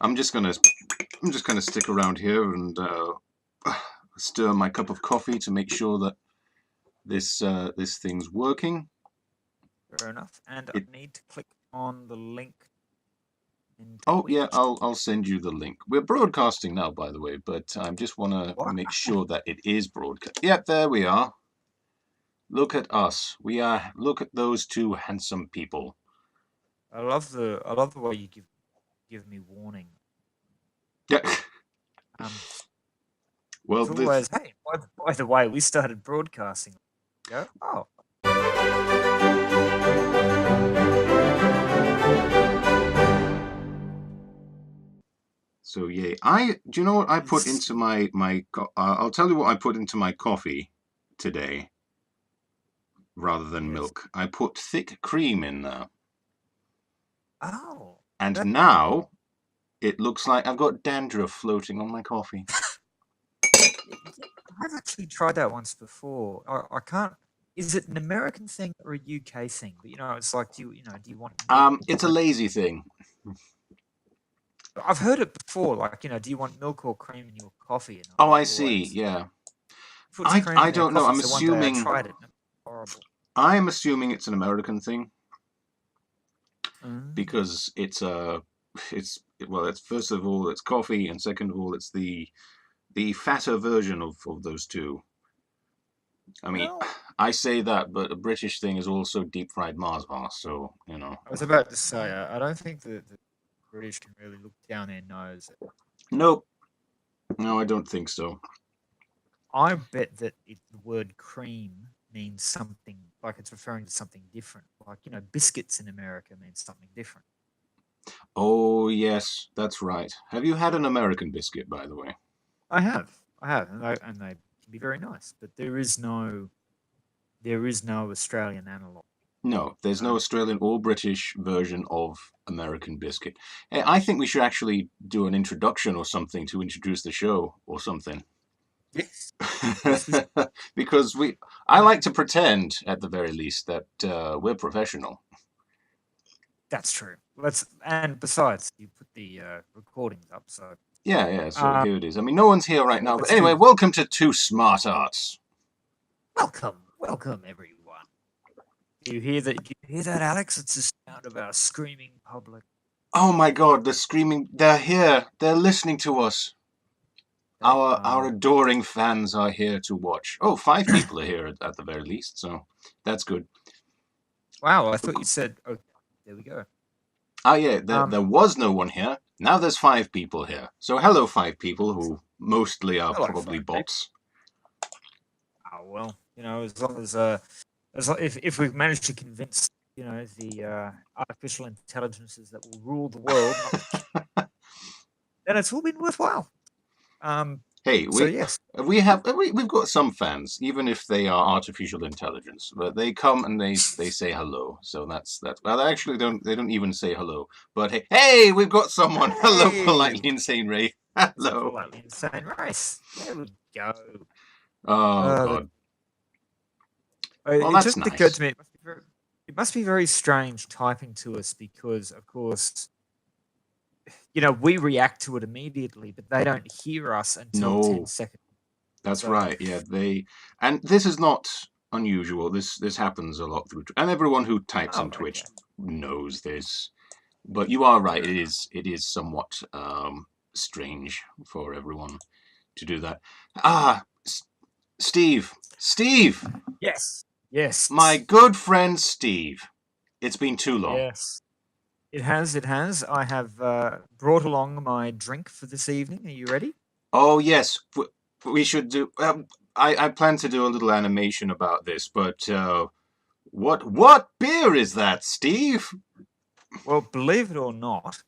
I'm just gonna stick around here and stir my cup of coffee to make sure that this thing's working. Fair enough. And I It. need to click on the link in Oh yeah, Twitch. I'll send you the link. We're broadcasting now, by the way, but I just want to What? make sure that it is broadcast. Yep, there we are. Look at us. We are. Look at those two handsome people. I love the way you give me warning. Yeah. Um, Well, it's always, hey, by the way, we started broadcasting. Go, oh, so yay. Do you know what I put it's into I'll tell you what I put into my coffee today rather than yes. milk. I put thick cream in there. Oh, And that now it looks like I've got dandruff floating on my coffee. I've actually tried that once before. I can't. Is it an American thing or a UK thing? But it's like, do you want milk or It's a cream? lazy thing. I've heard it before. Like, do you want milk or cream in your coffee? And Oh, I I see. always Yeah. puts cream I in their don't know. coffee. So one day I tried it, and it was horrible. I'm assuming it's an American thing Mm. because it's first of all it's coffee, and second of all it's the fatter version of those two. I mean, Well, I say that, but a British thing is also deep fried Mars bars, so you know. I was about to say, I don't think that the British can really look down their nose. Nope. No, I don't think so. I bet that the word cream means something like it's referring to something different. Like, biscuits in America means something different. Oh, yes, that's right. Have you had an American biscuit, by the way? I have, and they can be very nice. But there is no Australian analog. No, there's no No. Australian or British version of American biscuit. I think we should actually do an introduction or something to introduce the show or something. Yes, yes, we. Because I like to pretend, at the very least, that we're professional. That's true. And besides, you put the recordings up, so Yeah, yeah. So uh, here it is. I mean, no one's here right now, but let's anyway, do. welcome to Two Smart Arts. Welcome, everyone. Do you hear that, Alex? It's the sound of our screaming public. Oh my God, they're screaming! They're here! They're listening to us. They Our are. adoring fans are here to watch. Oh, 5 people are here at the very least, so that's good. Wow, I thought you said. Okay, there we go. Oh yeah, Um, there was no one here. Now there's 5 people here. So hello, 5 people who mostly are hello, probably five people. bots. Oh well, as long if we've managed to convince the artificial intelligences that will rule the world not to, then it's all been worthwhile. Um, Hey, so yes, we've got some fans, even if they are artificial intelligence. But they come and they say hello. So that's well, they don't even say hello. But hey, we've got someone. Hello, hey, politely insane Ray. it's a Hello. politely insane race. There we go. Oh Uh, the, God. Well, it that's just occurred nice. to me. It must be very strange typing to us because, of course, we react to it immediately, but they don't hear us until 10 No, seconds. that's So, right. Yeah, and this is not unusual. This happens a lot through, and everyone who types oh, in Twitch okay. knows this. But you are right. Fair enough. It is somewhat strange for everyone to do that. Ah, Steve, Yes. my Yes. good friend Steve. It's been too long. Yes. It has. It has. I have brought along my drink for this evening. Are you ready? Oh yes, we should do. I plan to do a little animation about this, but what beer is that, Steve? Well, believe it or not,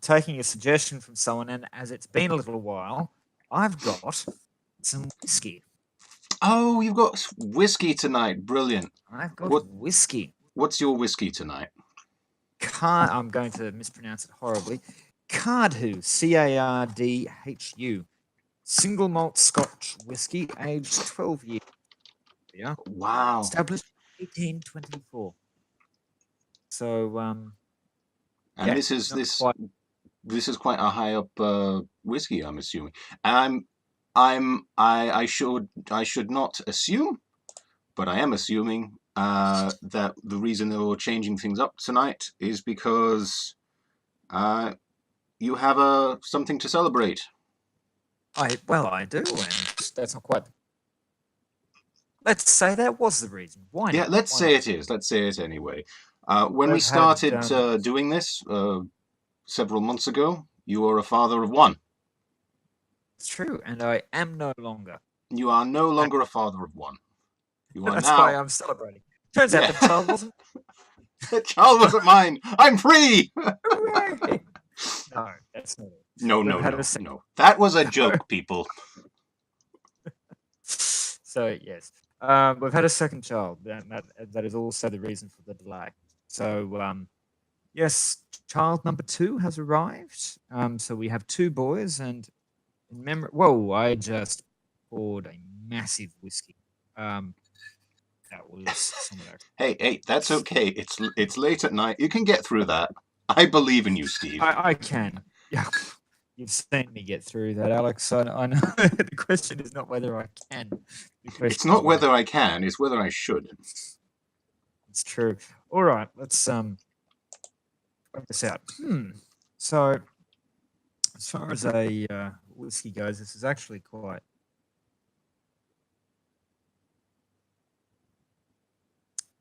taking a suggestion from someone, and as it's been a little while, I've got some whiskey. Oh, you've got whiskey tonight. Brilliant. I've got What whiskey. what's your whiskey tonight? I'm going to mispronounce it horribly. Cardhu, Cardhu, single malt Scotch whiskey, aged 12 years. Yeah, Wow. established 1824. So, And yeah, this is not this quite. this is quite a high up whiskey, I'm assuming. And I should not assume, but I am assuming that the reason they were changing things up tonight is because you have something to celebrate. I do, and that's not quite. Let's say that was the reason. Why Yeah, not? let's Why say not? it is. Let's say it anyway. When we We've had started doing this several months ago, you were a father of one. it's true, and I am no longer. You are no And longer a father of one. You are that's why now. I'm celebrating. Turns out Yeah, the child wasn't. the child wasn't mine. I'm free. Hooray! No, that's not it. No, We've no, had a no, second. no. That was a joke, people. So yes, we've had a second child. That is also the reason for the delay. So yes, child number two has arrived. So we have two boys, and in memory, whoa, I just poured a massive whiskey. That was some of that. Hey, that's okay. It's late at night. You can get through that. I believe in you, Steve. I can. Yeah, you've seen me get through that, Alex. I know. The question is not whether I can. The It's question is not whether whether I can, it's whether I should. it's true. All right, let's work this out. So, as far as a whiskey goes, this is actually quite.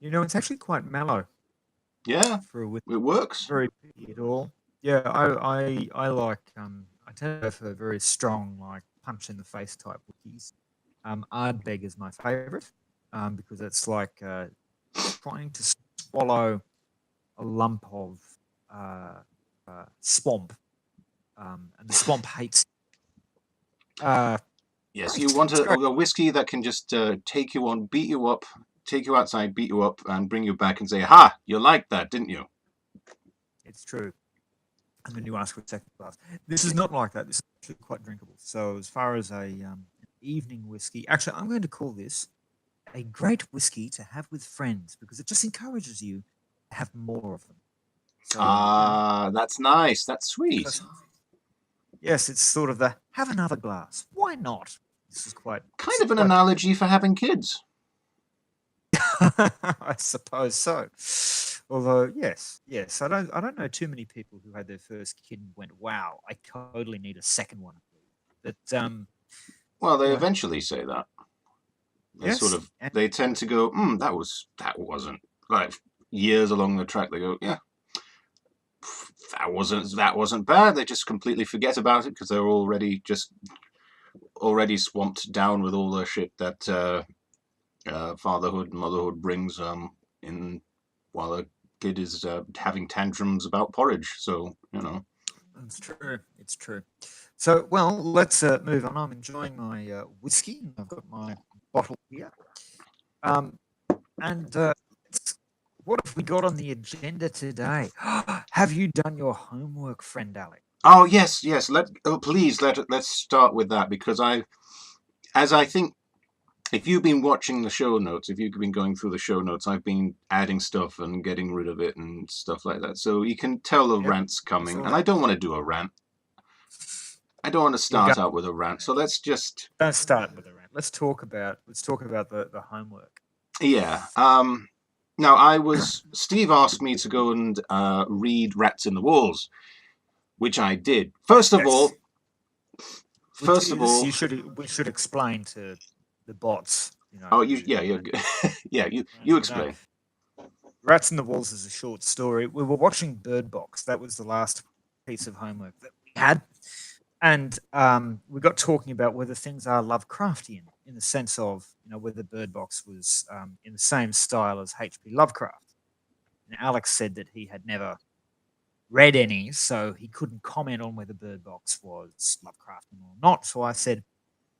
It's actually quite mellow Yeah, for a whiskey. it works. Very picky at all. Yeah, I like. I tend to go for very strong, like punch in the face type whiskeys. Ardbeg is my favorite because it's like trying to swallow a lump of swamp, and the swamp hates. Yes, Great. you want It's great. a whiskey that can just take you on, beat you up, take you outside, beat you up, and bring you back and say, "Ha, you liked that, didn't you?" It's true. And then you ask for a second glass. This is not like that. This is actually quite drinkable. So as far as an evening whiskey, actually, I'm going to call this a great whiskey to have with friends because it just encourages you to have more of them. So That's nice. That's sweet. because yes, it's sort of the have another glass. Why not? This is quite. Kind of an analogy for having kids. I suppose so. Although, yes, I don't know too many people who had their first kid and went, "Wow, I totally need a second one." But Well, they you know, eventually say that. They sort yes, of and they tend to go, that wasn't like years along the track. They go, yeah, that wasn't bad. They just completely forget about it because they're already swamped down with all the shit that fatherhood, motherhood brings in while a kid is having tantrums about porridge. So it's true. It's true. So, well, let's move on. I'm enjoying my whiskey. I've got my bottle here. Um, and what have we got on the agenda today? Have you done your homework, friend Alex? Oh yes. Please let's start with that because as I think if you've been watching the show notes, if you've been going through the show notes, I've been adding stuff and getting rid of it and stuff like that. So you can tell the Yep, rant's I coming, saw and I that. don't want to do a rant. I don't want to You're going. start out with a rant. So let's just Don't start with the rant. Let's talk about the homework. yeah. Now Steve asked me to go and read Rats in the Walls, which I did. First of Yes, all, which first of is all, we should explain to the bots. oh Who yeah, don't, yeah, you who don't. explain. Rats in the Walls is a short story. We were watching Bird Box. That was the last piece of homework that we had, and we got talking about whether things are Lovecraftian in the sense of whether Bird Box was in the same style as H.P. Lovecraft. And Alex said that he had never read any, so he couldn't comment on whether Bird Box was Lovecraftian or not. So I said,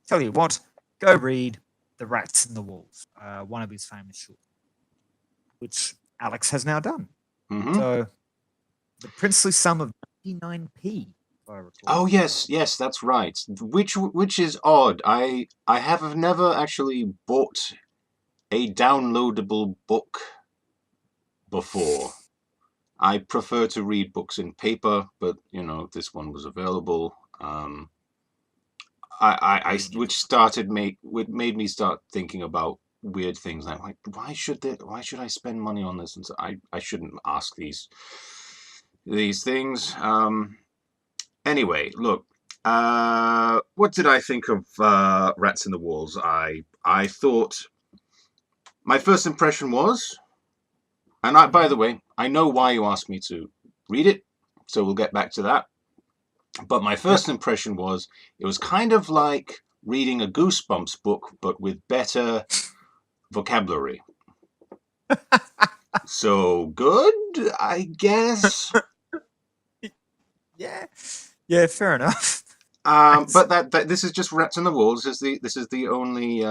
"Tell you what, go read The Rats in the Walls," one of his famous shorts, which Alex has now done. Hmm. So the princely sum of 99p, if I recall. Oh yes, that's right. Which is odd. I have never actually bought a downloadable book before. I prefer to read books in paper, but this one was available. Which made me start thinking about weird things like why should I spend money on this? And so I shouldn't ask these things. Anyway, look, what did I think of Rats in the Walls? I thought my first impression was, and by the way, I know why you asked me to read it, so we'll get back to that. But my first impression was it was kind of like reading a Goosebumps book, but with better vocabulary. So good, I guess. Yeah, fair enough. But that this is just Rats in the Walls. This is the only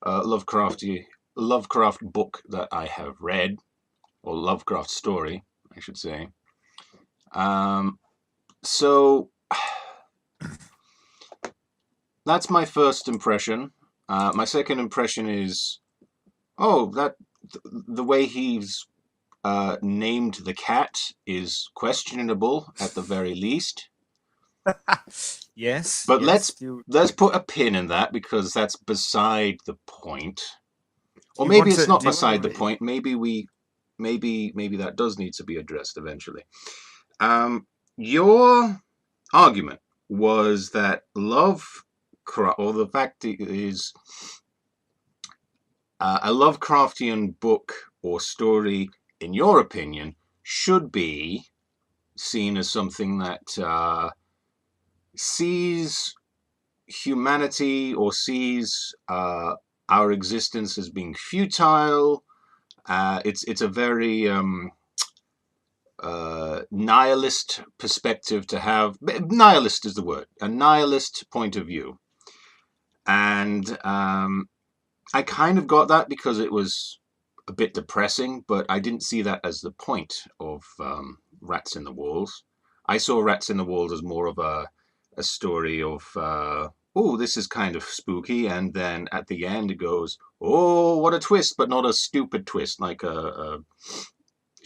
Lovecraft book that I have read, or Lovecraft story, I should say. So that's my first impression. My second impression is, the way he's named the cat is questionable at the very least. Yes. But yes, let's put a pin in that because that's beside the point. Or maybe it's not beside the point. Maybe that does need to be addressed eventually. Your argument was that Lovecraft, or the fact is, a Lovecraftian book or story, in your opinion, should be seen as something that sees humanity or sees our existence as being futile. It's a very nihilist perspective to have. Nihilist is the word. A nihilist point of view. And I kind of got that because it was a bit depressing, but I didn't see that as the point of Rats in the Walls. I saw Rats in the Walls as more of a story of, this is kind of spooky, and then at the end it goes, oh, what a twist, but not a stupid twist like a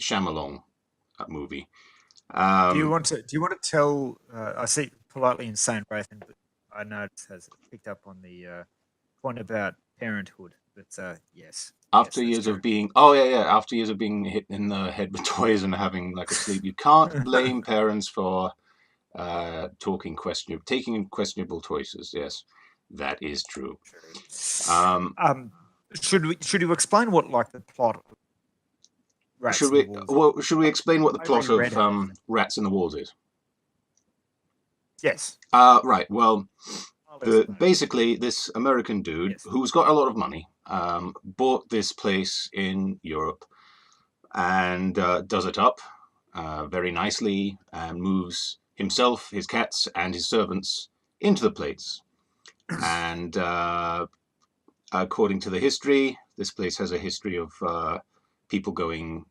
Shyamalan movie. Do you want to tell? I see politely insane Rathan, but I know it has picked up on the point about parenthood. But yes. After years of being, after years of being hit in the head with toys and having like a sleep, you can't blame parents for taking questionable choices. Yes, that is true. Should you explain what like the plot? Should we explain what the plot of Rats in the Walls is? Yes. Right. Well, basically, this American dude who's got a lot of money bought this place in Europe and does it up very nicely and moves himself, his cats, and his servants into the place. And according to the history, this place has a history of people going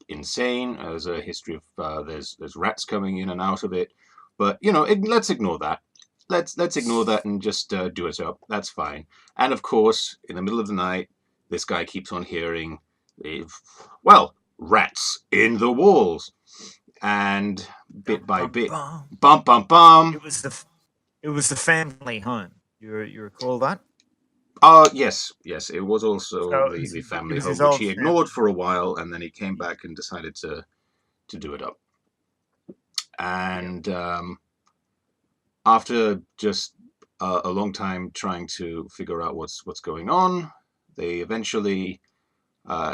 insane. There's a history of there's rats coming in and out of it. But let's ignore that. Let's ignore that and just do it up. That's fine. And of course, in the middle of the night, this guy keeps on hearing, rats in the walls, and bit by bit, bum bum bum. It was the family home. You recall that? Yes. It was also the family home, which he ignored for a while, and then he came back and decided to do it up. And after just a long time trying to figure out what's going on, they eventually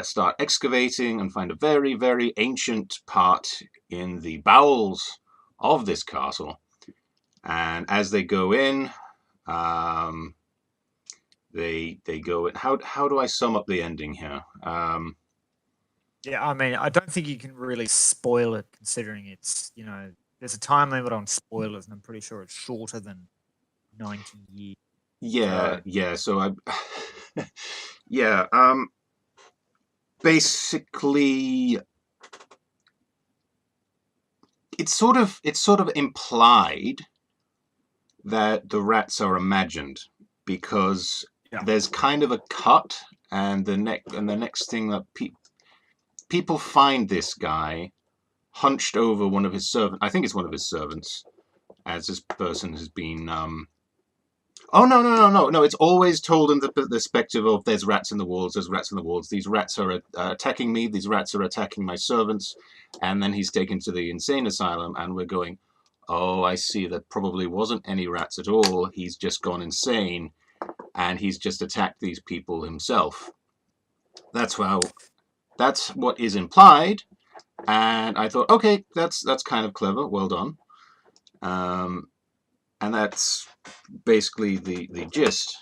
start excavating and find a very, very ancient part in the bowels of this castle. And as they go in, they go in. How do I sum up the ending here? Yeah, I mean, I don't think you can really spoil it, considering it's there's a time limit on spoilers, and I'm pretty sure it's shorter than 90 years. Yeah. So basically, it's sort of implied that the rats are imagined because there's kind of a cut, and the next thing that people find this guy hunched over one of his servants. I think it's one of his servants, as this person has been. Oh no! It's always told in the perspective of there's rats in the walls. There's rats in the walls. These rats are attacking me. These rats are attacking my servants. And then he's taken to the insane asylum, and we're going, oh, I see. That probably wasn't any rats at all. He's just gone insane, and he's just attacked these people himself. That's what is implied. And I thought, okay, that's kind of clever. Well done. And that's basically the gist.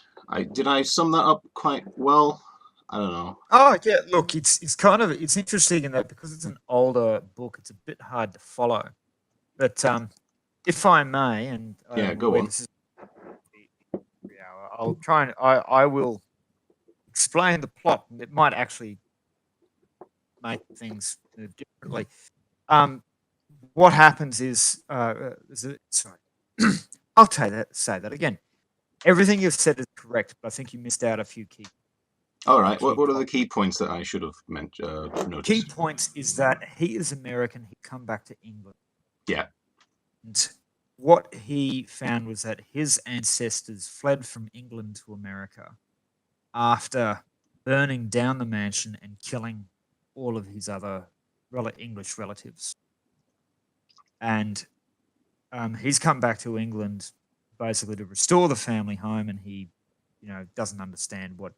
Did I sum that up quite well? I don't know. Oh yeah, look, it's kind of it's interesting in that because it's an older book, it's a bit hard to follow. But if I may, and Yeah, go where on. this is, I'll try and I will explain the plot. And it might actually make things move differently. What happens is, sorry, I'll say that again. Everything you've said is correct, but I think you missed out a few key. All right. What are the key points that I should have noticed? Key points is that he is American. He come back to England. Yeah. And what he found was that his ancestors fled from England to America after burning down the mansion and killing all of his other English relatives. And he's come back to England basically to restore the family home, and he, doesn't understand what,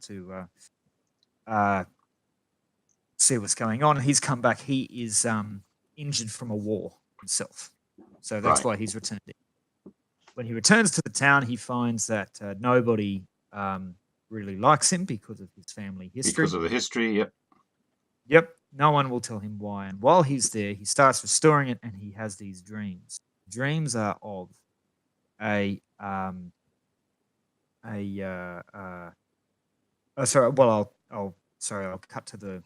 to see what's going on. He's come back. He is injured from a war himself, so that's why he's returned. When he returns to the town, he finds that nobody really likes him because of his family history. Because of the history, yep. Yep. No one will tell him why. And while he's there, he starts restoring it, and he has these dreams. Dreams are of sorry. Well, I'll cut to the.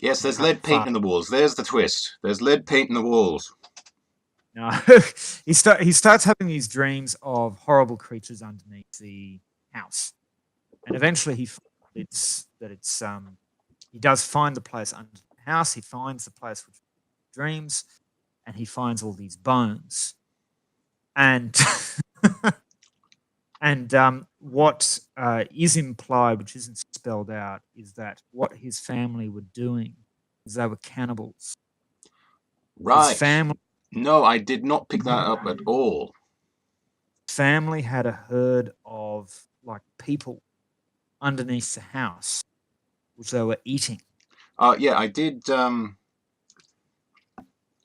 Yes, there's lead paint in the walls. There's the twist. There's lead paint in the walls. No, he starts having these dreams of horrible creatures underneath the house, and eventually he does find the place under the house. He finds the place which dreams, and he finds all these bones. And what is implied, which isn't spelled out, is that what his family were doing is they were cannibals. Right. His family. No, I did not pick that up at all. Family had a herd of people underneath the house, which they were eating. Yeah, I did.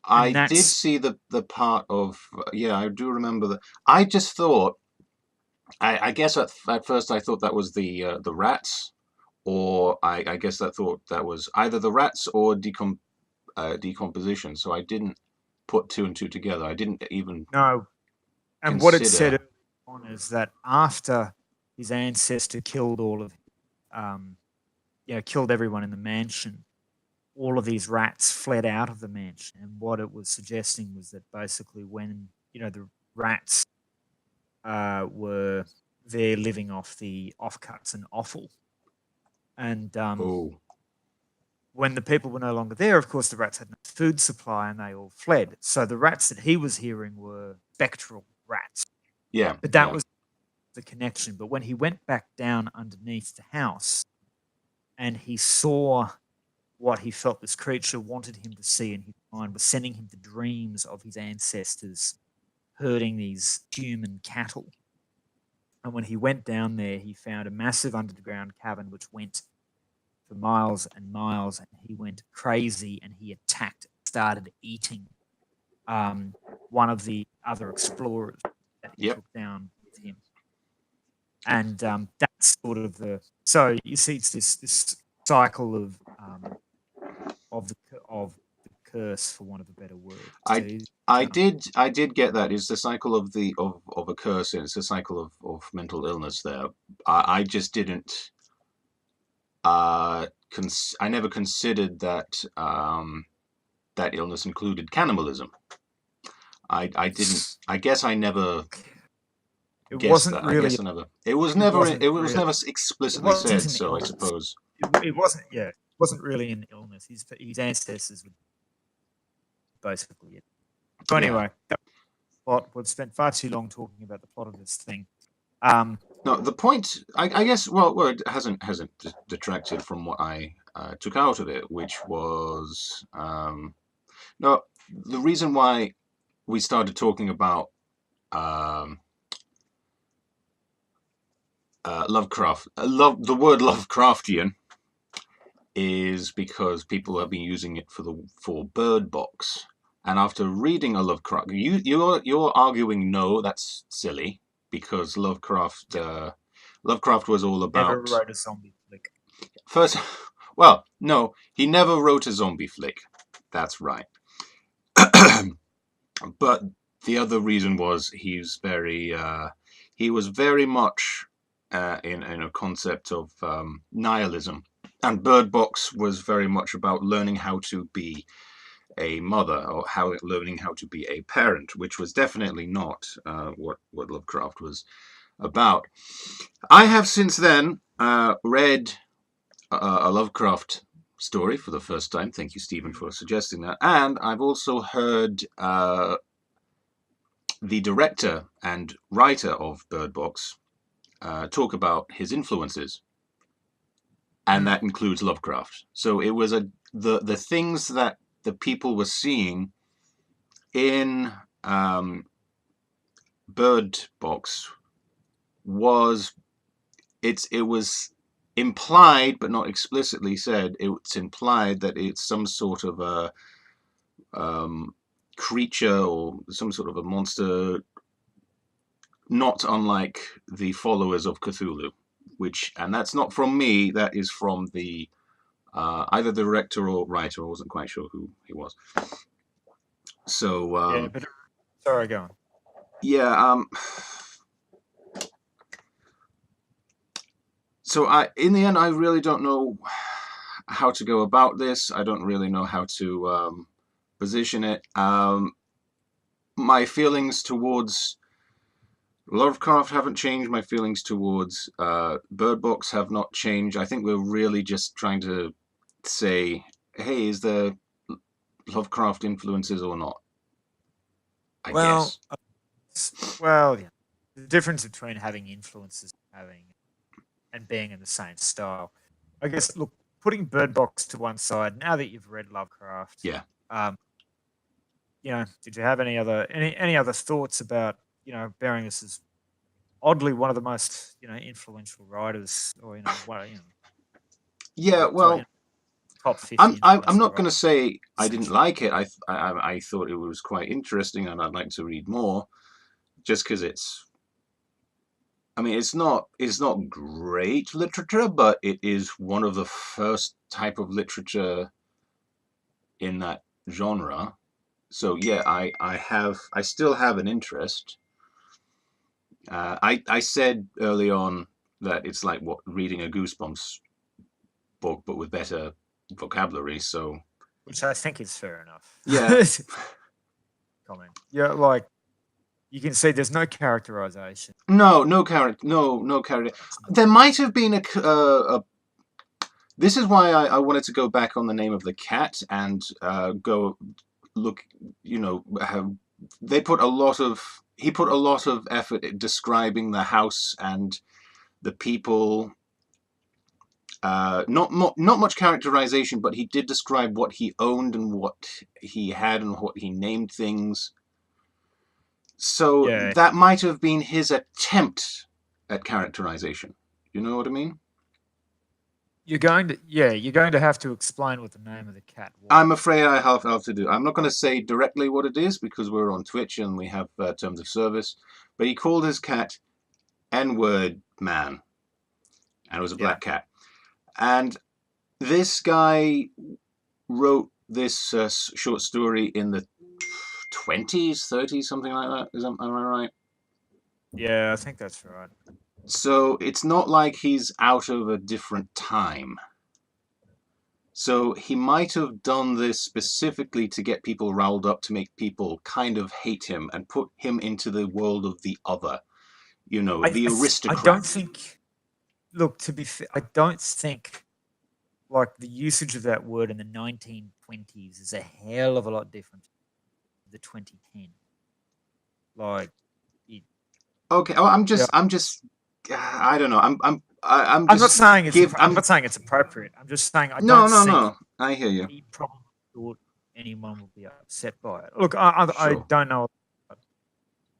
I did see the part of. Yeah, I do remember that. I just thought. I guess at first I thought that was the rats, or I guess I thought that was either the rats or decomposition. So I didn't put two and two together. I didn't even. No. And what it said on is that after his ancestor killed killed everyone in the mansion, all of these rats fled out of the mansion. And what it was suggesting was that basically when, the rats were there living off the offcuts and offal. And when the people were no longer there, of course, the rats had no food supply and they all fled. So the rats that he was hearing were spectral rats. Yeah. But that was the connection. But when he went back down underneath the house and he saw what he felt this creature wanted him to see in his mind was sending him to dreams of his ancestors herding these human cattle. And when he went down there, he found a massive underground cavern which went for miles and miles, and he went crazy and he started eating one of the other explorers that he took down with him. And that's sort of so you see it's this cycle of the curse, for want of a better word. I did get that. It's the cycle of a curse, and it's a cycle of mental illness there. I just didn't I never considered that that illness included cannibalism. I didn't. I guess I never. It wasn't that. really. It was never explicitly said. So I suppose it wasn't. Yeah, wasn't really an illness. His ancestors were basically it. So Yeah. anyway, that plot. We've spent far too long talking about the plot of this thing. No, the point, I guess, well, it hasn't detracted from what I took out of it, which was no, the reason why we started talking about Lovecraft, the word Lovecraftian, is because people have been using it for Bird Box, and after reading a Lovecraft, you're arguing no, that's silly, because Lovecraft was all Never about wrote a zombie flick. first. Well, no, he never wrote a zombie flick. That's right. But the other reason was he was very much in a concept of nihilism, and Bird Box was very much about learning how to be a mother, or learning how to be a parent, which was definitely not what Lovecraft was about. I have since then read a Lovecraft story for the first time. Thank you, Stephen, for suggesting that. And I've also heard the director and writer of Bird Box talk about his influences, and that includes Lovecraft. So it was the things that the people were seeing in Bird Box was it was implied but not explicitly said. It's implied that it's some sort of a creature or some sort of a monster, not unlike the followers of Cthulhu, and that's not from me, that is from the either the director or writer. I wasn't quite sure who he was. So Yeah, but sorry, go on. yeah, so in the end, I really don't know how to go about this. I don't really know how to position it. My feelings towards Lovecraft haven't changed. My feelings towards Bird Box have not changed. I think we're really just trying to say, hey, is there Lovecraft influences or not? I guess. Well, yeah. The difference between having influences and being in the same style. I guess, look, putting Bird Box to one side, now that you've read Lovecraft, Yeah. Did you have any other thoughts about, bearing this as oddly one of the most, influential writers, or, Yeah, well, top 50 I'm influential not going to writers say I didn't century? like it. I thought it was quite interesting, and I'd like to read more, just because I mean, it's not great literature, but it is one of the first type of literature in that genre. So yeah, I still have an interest. I said early on that it's like reading a Goosebumps book, but with better vocabulary. So Which I think is fair enough. yeah, Comment. Yeah, like you can see there's no characterization. no character, no character. There might have been a this is why I wanted to go back on the name of the cat and go look. They put a lot of he put a lot of effort in describing the house and the people. Not much characterization, but he did describe what he owned and what he had and what he named things. So Yeah, that might have been his attempt at characterization. You know what I mean? you're going to have to explain what the name of the cat was. I'm afraid I have to do. I'm not going to say directly what it is because we're on Twitch and we have terms of service. But he called his cat N-word man, and it was a black cat. And this guy wrote this short story in the 20s, 30s, something like that. Am I right? Yeah, I think that's right. So it's not like he's out of a different time. So he might have done this specifically to get people riled up, to make people kind of hate him and put him into the world of the other. The aristocrat. I don't think. Look, to be fair, I don't think like the usage of that word in the 1920s is a hell of a lot different to the 2010. Like, it, Okay. Oh, yeah, I'm just. I don't know. I'm I'm not just saying I'm I'm. not saying it's appropriate. I'm just saying I No, don't no, think no. I hear you. he probably thought anyone would be upset by it. Look, I Sure. don't know.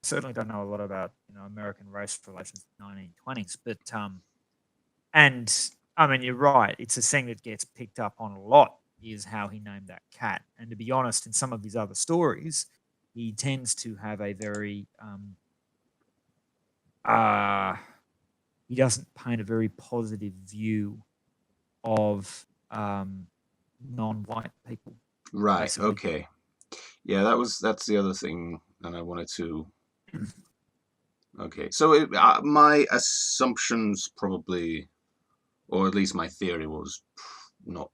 Certainly don't know a lot about American race relations in the 1920s, but and I mean you're right. It's a thing that gets picked up on a lot is how he named that cat. And to be honest, in some of his other stories, he tends to have a very uh he doesn't paint a very positive view of non-white people, Right. basically. Okay. Yeah, that's the other thing, and I wanted to. Okay, so my assumptions probably, or at least my theory was not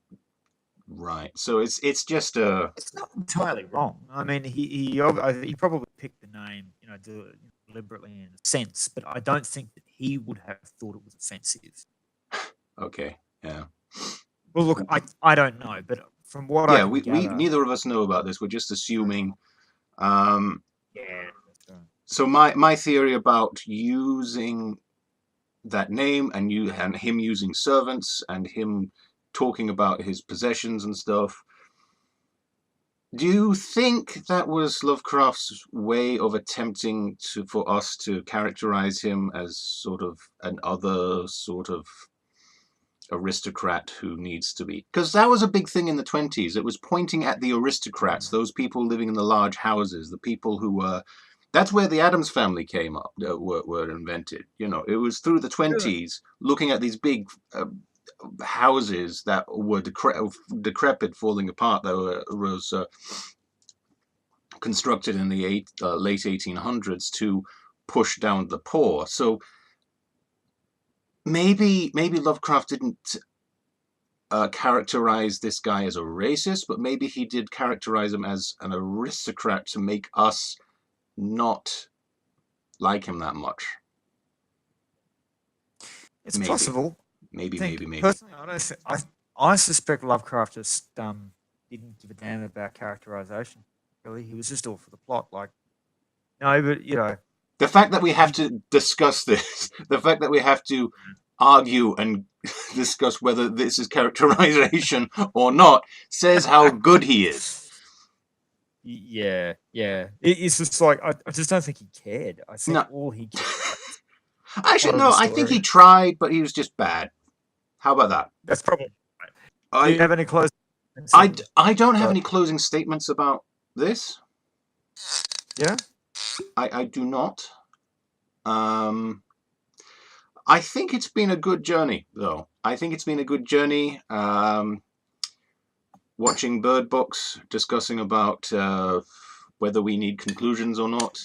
right. So it's just a. It's not entirely wrong. I mean, he probably picked the name, deliberately in a sense, but I don't think that he would have thought it was offensive. Okay, yeah, Well, look, I don't know, but from what I yeah. can We gather, neither of us know about this. We're just assuming. Um, yeah, that's right. so my theory about using that name and him using servants and him talking about his possessions and stuff. Do you think that was Lovecraft's way of attempting for us to characterize him as sort of an other sort of aristocrat who needs to be? Because that was a big thing in the 20s. It was pointing at the aristocrats, those people living in the large houses, the people who were. That's where the Addams family came up, were invented. It was through the Really? 20s, looking at these big houses that were decrepit, falling apart. That was constructed in the late 1800s to push down the poor. So maybe Lovecraft didn't characterize this guy as a racist, but maybe he did characterize him as an aristocrat to make us not like him that much. It's Maybe, possible. I maybe, think maybe, maybe. personally, I suspect Lovecraft just didn't give a damn about characterization. Really, he was just all for the plot. Like, no, but The fact that we have he to discuss this, the fact that we have to argue and discuss whether this is characterization or not, says how good he is. Yeah, yeah. It's just like I just don't think he cared. I think No, all he cared about actually, part of the no. I think he story. tried, but he was just bad. How about that? That's probably right. Do you I have any closing I statements I don't have about? any closing statements about this. Yeah, I do not. Um, I think it's been a good journey, though. I think it's been a good journey. Watching Bird Books, discussing about whether we need conclusions or not.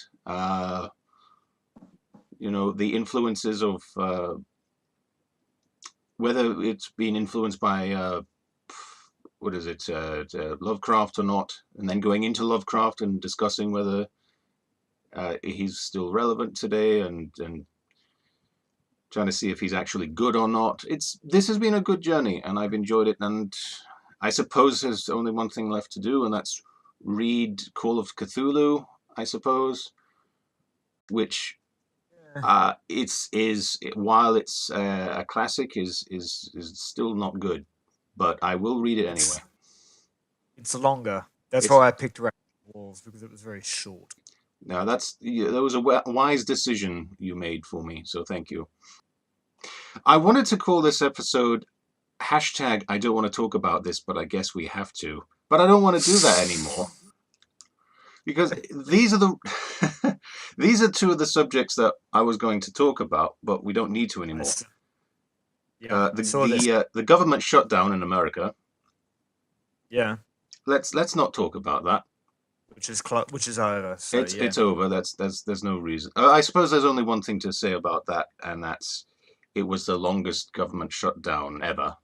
The influences of whether it's been influenced by what is it, Lovecraft or not, and then going into Lovecraft and discussing whether he's still relevant today, and trying to see if he's actually good or not. This has been a good journey, and I've enjoyed it. And I suppose there's only one thing left to do, and that's read Call of Cthulhu. I suppose, which while it's a classic, is still not good, but I will read it anyway. it's longer. That's It's why I picked Rack Walls because it was very short. Now that was a wise decision you made for me, so thank you. I wanted to call this episode hashtag I don't want to talk about this, but I guess we have to. But I don't want to do that anymore. Because these are these are two of the subjects that I was going to talk about, but we don't need to anymore. Yeah, I saw this. The government shutdown in America. Yeah, Let's not talk about that. which is over. So It's over. There's no reason. I suppose there's only one thing to say about that, and that's it was the longest government shutdown ever.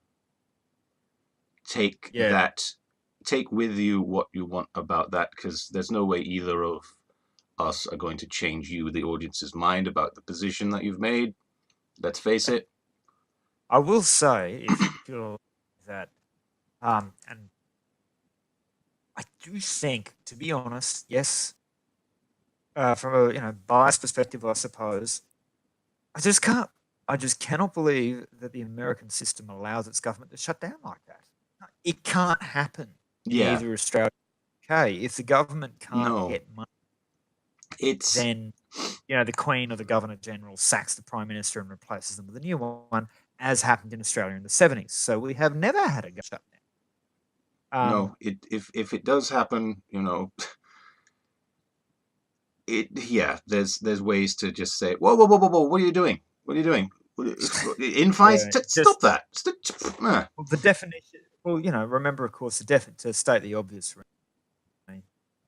Take with you what you want about that, because there's no way either of us are going to change you, the audience's mind about the position that you've made. Let's face it. I will say, if you're that And I do think, to be honest, yes, from a biased perspective, I suppose, I just can't. I just cannot believe that the American system allows its government to shut down like that. It can't happen in Yeah, either Australia or UK. If the government can't no, get money, it's then the Queen or the Governor General sacks the Prime Minister and replaces them with a new one, as happened in Australia in the 70s. So we have never had a shutdown. no. If it does happen, yeah. There's ways to just say, whoa, whoa, whoa, whoa, whoa. What are you doing? What are you doing? Infights? Yeah, Stop that. well, the definition. Well, remember, of course, to state the obvious.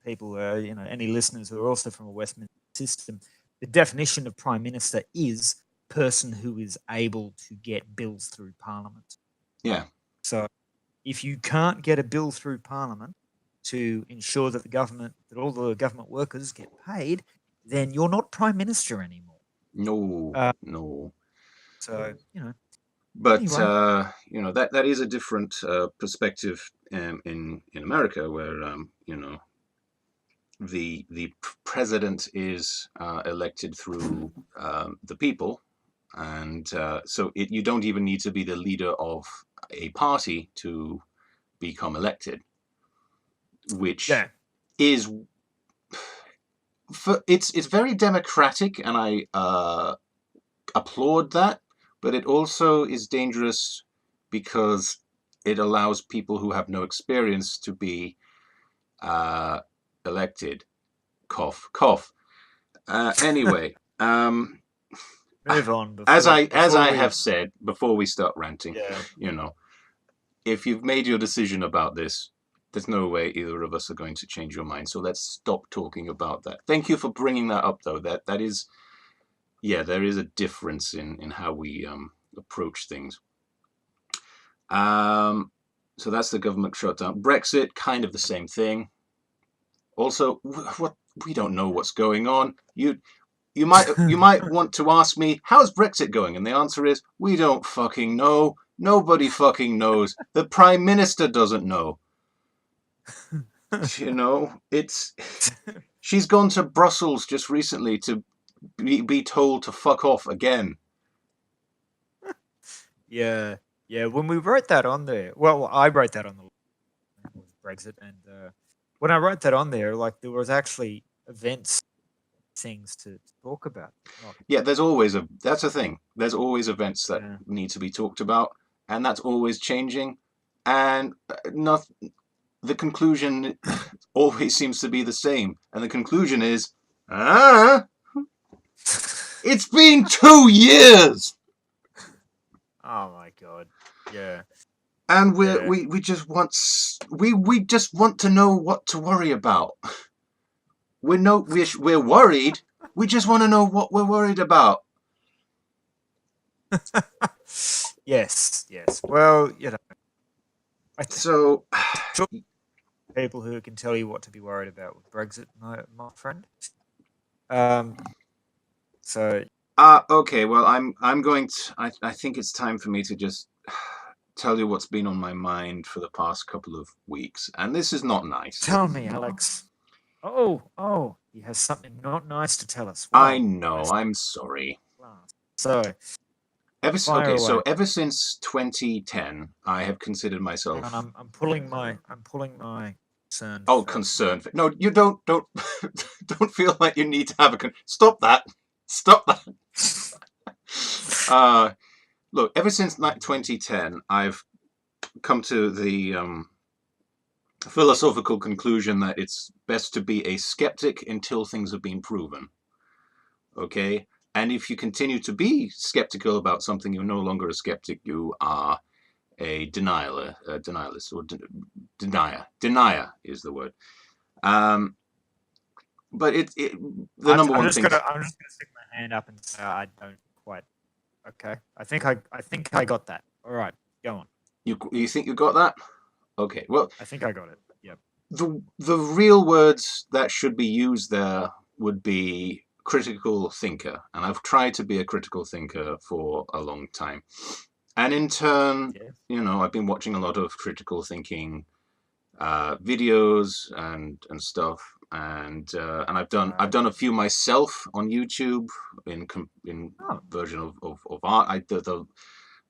People, any listeners who are also from a Westminster system, the definition of Prime Minister is person who is able to get bills through Parliament. Yeah. So if you can't get a bill through Parliament to ensure that all the government workers get paid, then you're not Prime Minister anymore. No, Uh, no. So, But anyway. that is a different perspective in America, where the president is elected through the people, and so you don't even need to be the leader of a party to become elected, which Yeah. is it's very democratic, and I applaud that, but it also is dangerous because it allows people who have no experience to be elected. Cough, cough. Anyway, Move on as before I we. have said before we start ranting, Yeah. if you've made your decision about this, there's no way either of us are going to change your mind. So let's stop talking about that. Thank you for bringing that up, though. That is, yeah, there is a difference in how we approach things. So that's the government shutdown. Brexit, kind of the same thing. Also, what we don't know what's going on. You might want to ask me, how's Brexit going? And the answer is, we don't fucking know. Nobody fucking knows. The Prime Minister doesn't know. She's gone to Brussels just recently to be told to fuck off again. Yeah. Yeah. When we wrote that on there, well, I wrote that on the Brexit, and when I wrote that on there, like there was actually things to talk about. Yeah, that's the thing. There's always events that need to be talked about, and that's always changing. And the conclusion always seems to be the same. And the conclusion is, it's been 2 years. Oh my god. Yeah. And we just want to know what to worry about. We're worried. We just want to know what we're worried about. Yes. Well, So people who can tell you what to be worried about with Brexit, my friend. So. Okay. Well, I'm going to. I think it's time for me to just tell you what's been on my mind for the past couple of weeks, and this is not nice. Tell me, Alex. Oh, he has something not nice to tell us. Well, I know. I'm sorry. So, ever since 2010, I have considered myself. Hang on, I'm pulling my concern. Oh, concern. No, you don't don't feel like you need to have stop that. Stop that. Look, ever since 2010, I've come to the philosophical conclusion that it's best to be a skeptic until things have been proven. Okay? And if you continue to be skeptical about something, you're no longer a skeptic. You are a denialist, or denier. Denier is the word. But the number one thing. I'm just gonna stick my hand up and say I don't quite. Okay, I think I got that. All right, go on. You think you got that? Okay, well, I think I got it. Yep. The real words that should be used there would be critical thinker, and I've tried to be a critical thinker for a long time. And in turn, Yeah. I've been watching a lot of critical thinking videos and stuff, and I've done a few myself on YouTube in Oh, version of art.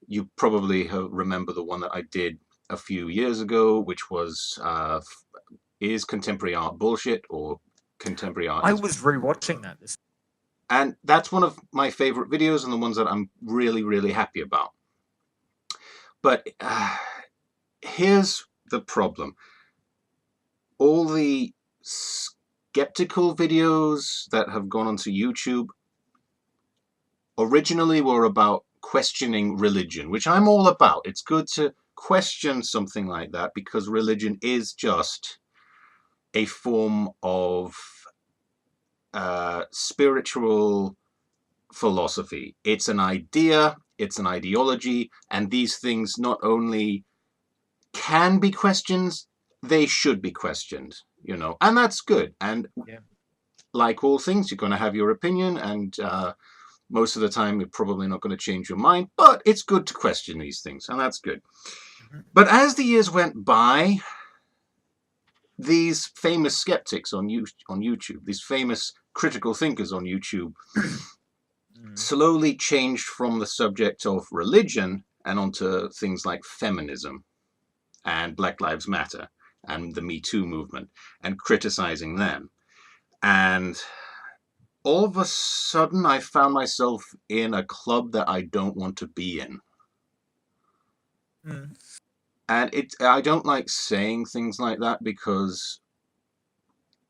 You probably remember the one that I did a few years ago, which was is contemporary art bullshit, or contemporary art I is, was rewatching that this. and that's one of my favorite videos and the ones that I'm really really happy about. But here's the problem: all the skeptical videos that have gone onto YouTube originally were about questioning religion, which I'm all about. It's good to question something like that because religion is just a form of spiritual philosophy. It's an idea, it's an ideology, and these things not only can be questioned, they should be questioned, and that's good. And Yeah. like all things, you're going to have your opinion, and most of the time, you're probably not going to change your mind, but it's good to question these things, and that's good. Mhm. But as the years went by, these famous skeptics on YouTube, these famous critical thinkers on YouTube, Mm. slowly changed from the subject of religion and onto things like feminism and Black Lives Matter and the Me Too movement, and criticizing them. And all of a sudden, I found myself in a club that I don't want to be in. Mm. And I don't like saying things like that because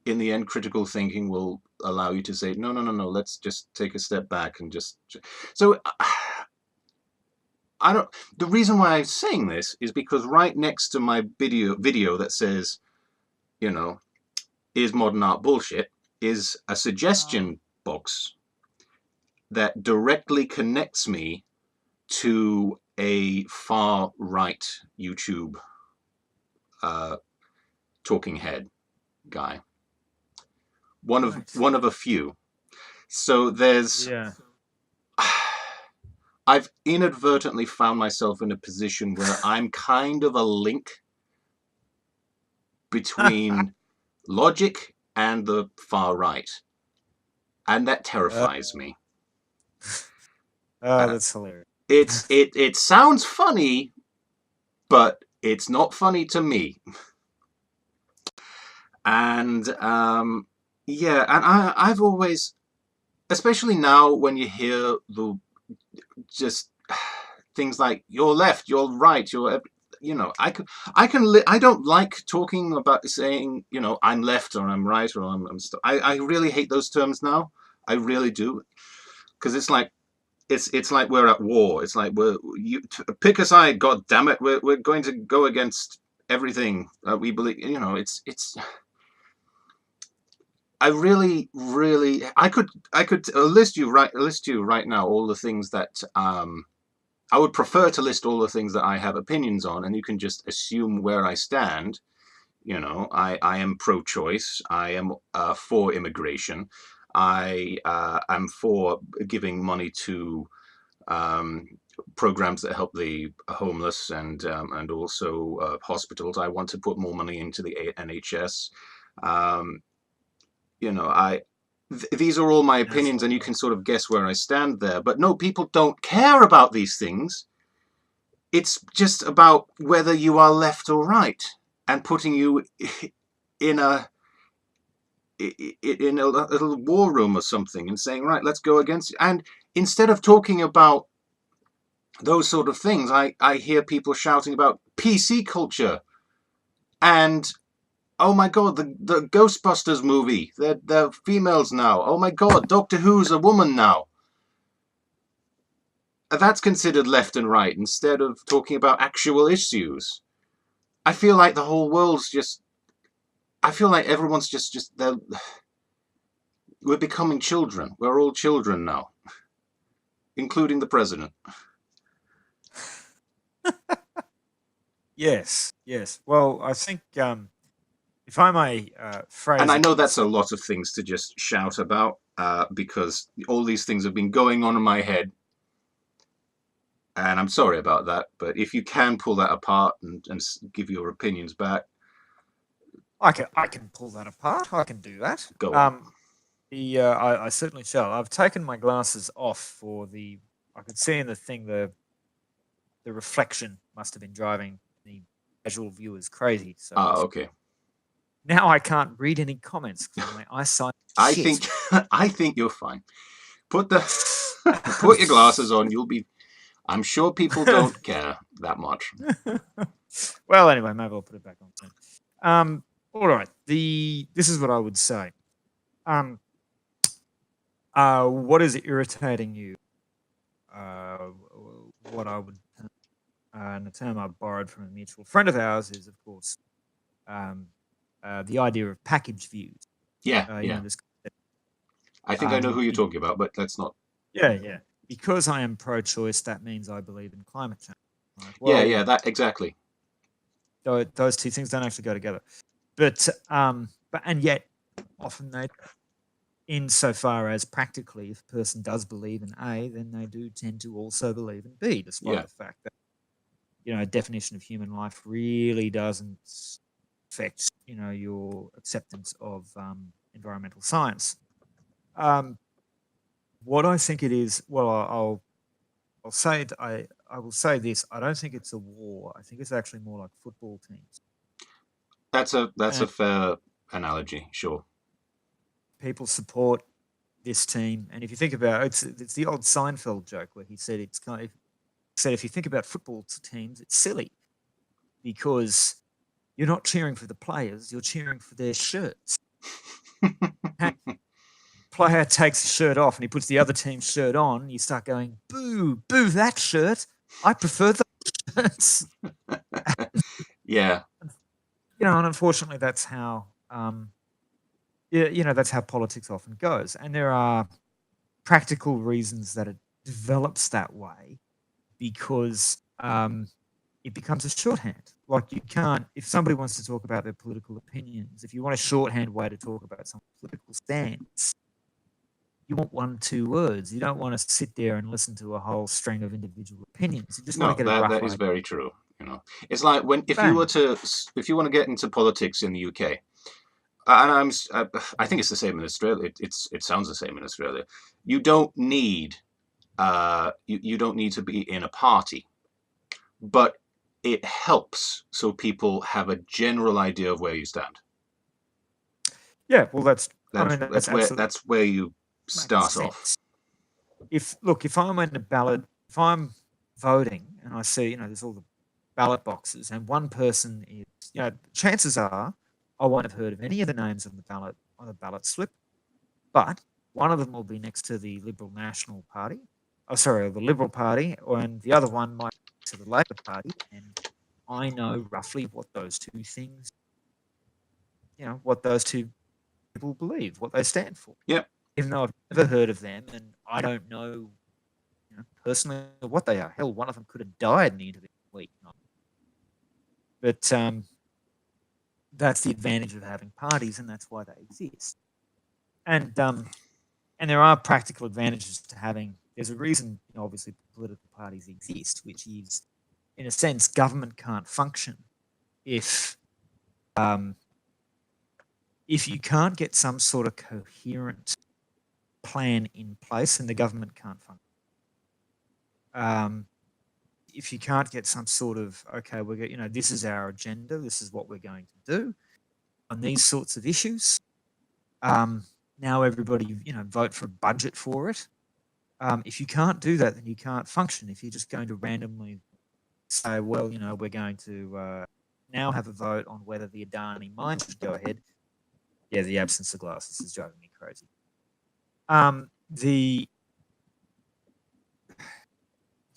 in the end, critical thinking will allow you to say, no, no, no, no, let's just take a step back and just. So I don't. The reason why I'm saying this is because right next to my video that says, you know, is modern art bullshit, is a suggestion box that directly connects me to a far right YouTube uh, talking head guy. Right. One of a few. So there's Yeah. I've inadvertently found myself in a position where I'm kind of a link between logic and the far right, and that uh, terrifies me. oh, Uh, that's hilarious. it sounds funny, but it's not funny to me. And yeah, and I've always, especially now when you hear the just things like you're left, you're right, I don't like talking about saying, I'm left or I'm right or I really hate those terms now. I really do, because it's like we're at war. It's like pick a side. God damn it, we're going to go against everything we believe. It's. I really, really, I could list you right now all the things that I would prefer to list all the things that I have opinions on, and you can just assume where I stand. I am pro-choice. I am for immigration. I am for giving money to um, programs that help the homeless and also hospitals. I want to put more money into the NHS. Um, I these are all my opinions, National and you health. can sort of guess where I stand there. But no, people don't care about these things. It's just about whether you are left or right, and putting you in a little war room or something and saying, right, let's go against it. And instead of talking about those sort of things, I hear people shouting about PC culture and, oh my god, the Ghostbusters movie, they're females now. Oh my god, Doctor Who's a woman now. That's considered left and right instead of talking about actual issues. I feel like the whole world's just. I feel like everyone's just we're becoming children. We're all children now, including the president. Yes. Yes. Well, I think if I may And phrase I it know this that's a way. lot of things to just shout about because all these things have been going on in my head And I'm sorry about that, but if you can pull that apart and give your opinions back, I can pull that apart. I can do that. go on. I certainly shall. I've taken my glasses off for the. I could see in the thing the reflection must have been driving the casual viewers crazy. So Okay. now I can't read any comments because my eyesight is I shit. think I think you're fine. Put the put your glasses on. You'll be. I'm sure people don't care that much. Well, anyway, maybe I'll put it back on soon. All right. This is what I would say. Um, what is irritating you? What I would, and a term I borrowed from a mutual friend of ours is, of course, um, the idea of package views. Yeah, You yeah. know, this. I think I know who you're Be- talking about, but let's not. yeah. Because I am pro-choice, that means I believe in climate change. Right? Yeah, Well, yeah. That exactly. those two things don't actually go together. But and yet often they, insofar as practically, if a person does believe in A, then they do tend to also believe in B, despite Yeah. the fact that a definition of human life really doesn't affect your acceptance of environmental science. What I think it is, well, I'll say it. I will say this. I don't think it's a war. I think it's actually more like football teams. That's a And fair analogy. Sure. people support this team. And if you think about it, it's the old Seinfeld joke where he said it's kind of said if you think about football teams, it's silly because you're not cheering for the players, you're cheering for their shirts. Player takes his shirt off and he puts the other team's shirt on, you start going, boo, boo that shirt. I prefer the shirts. Yeah. And unfortunately that's how that's how politics often goes. And there are practical reasons that it develops that way because it becomes a shorthand. Like you can't, if somebody wants to talk about their political opinions, if you want a shorthand way to talk about some political stance, you want 1, 2 words. You don't want to sit there and listen to a whole string of individual opinions. You just want No, to get a rough that is idea. very true. It's like when if you Bang. were to if you want to get into politics in the UK, and I think it's the same in Australia. It sounds the same in Australia. You don't need you don't need to be in a party, but it helps so people have a general idea of where you stand. Yeah, well, that's absolutely That's where you makes start off. sense. If I'm in a ballot, if I'm voting and I see, there's all the ballot boxes and one person is, chances are I won't have heard of any of the names on the ballot slip, but one of them will be next to the Liberal National Party. Oh, sorry, the Liberal Party, and the other one might be to the Labor Party, and I know roughly what those two things, what those two people believe, what they stand for. Yep. Even though I've never heard of them and I don't know, personally what they are. Hell, one of them could have died in the interview week. But that's the advantage of having parties, and that's why they exist. And there are practical advantages to having. There's a reason, obviously, political parties exist, which is, in a sense, government can't function if you can't get some sort of coherent plan in place, and the government can't function. If you can't get some sort of this is our agenda, this is what we're going to do on these sorts of issues. Now everybody, vote for a budget for it. If you can't do that, then you can't function. If you're just going to randomly say, well, we're going to now have a vote on whether the Adani mine should go ahead. Yeah, the absence of glasses is driving me crazy.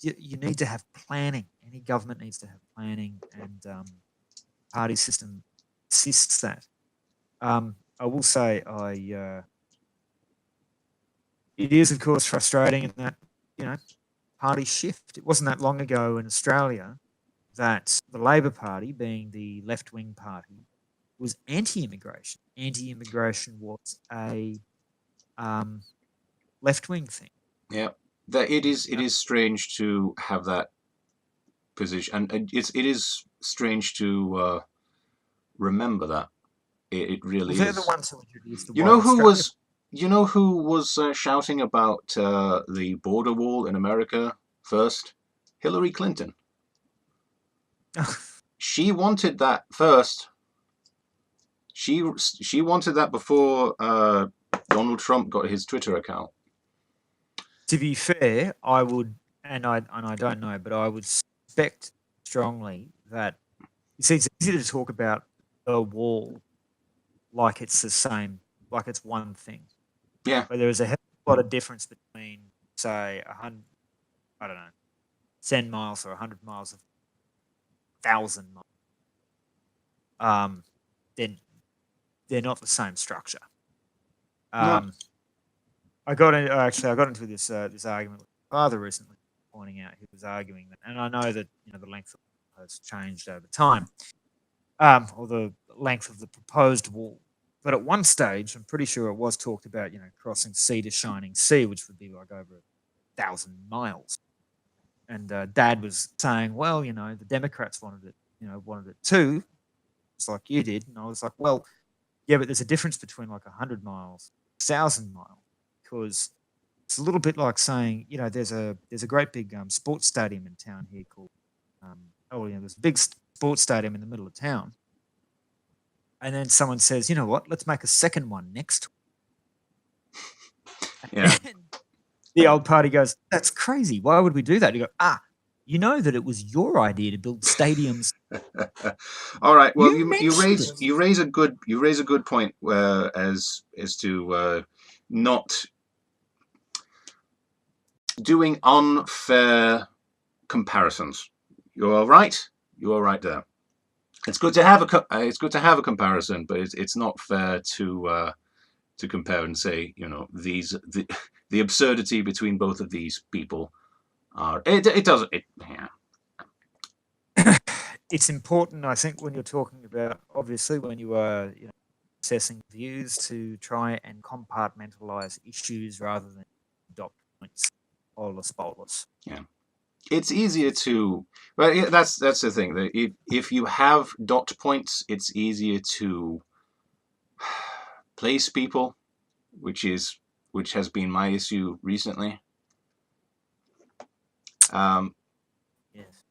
You need to have planning. Any government needs to have planning, and party system assists that. I will say, it is of course frustrating in that parties shift. It wasn't that long ago in Australia that the Labor Party, being the left-wing party, was anti-immigration. Anti-immigration was a left-wing thing. Yeah. that it is strange to have that position, and it is strange to remember that it Well, really they're the is. ones who introduced the You white know who Australia. was you know who was shouting about the border wall in America first? Hillary Clinton. She wanted that first. She wanted that before Donald Trump got his Twitter account. To be fair, I would, and I don't know, but I would suspect strongly that it's easy to talk about the wall like it's the same, like it's one thing. Yeah, But there is a hell of a lot of difference between, say, 100, I don't know, 10 miles or 100 miles of 1,000 miles. Then they're not the same structure. no, I got into this argument with my father recently, pointing out he was arguing that, and I know that the length of it has changed over time, or the length of the proposed wall. But at one stage, I'm pretty sure it was talked about, crossing sea to shining sea, which would be like over 1,000 miles. And Dad was saying, well, the Democrats wanted it too, just like you did. And I was like, well, yeah, but there's a difference between like 100 miles, 1,000 miles, because it's a little bit like saying, there's a great big sports stadium in town here called, there's a big sports stadium in the middle of town, and then someone says, you know what, let's make a second one next to it. yeah. And the old party goes, that's crazy. Why would we do that? You go, you know that it was your idea to build stadiums. All right. Well, You you mentioned raise it. a good point as to not doing unfair comparisons. You're right. You are right there. It's good to have a comparison, but it's not fair to compare and say the absurdity between both of these people are it doesn't it yeah. It's important, I think, when you're talking about, obviously, when you are assessing views, to try and compartmentalize issues rather than dot points, olus bolus. Yeah. It's easier to, well, yeah, that's the thing. That if you have dot points, it's easier to place people, which has been my issue recently. Um, Yes.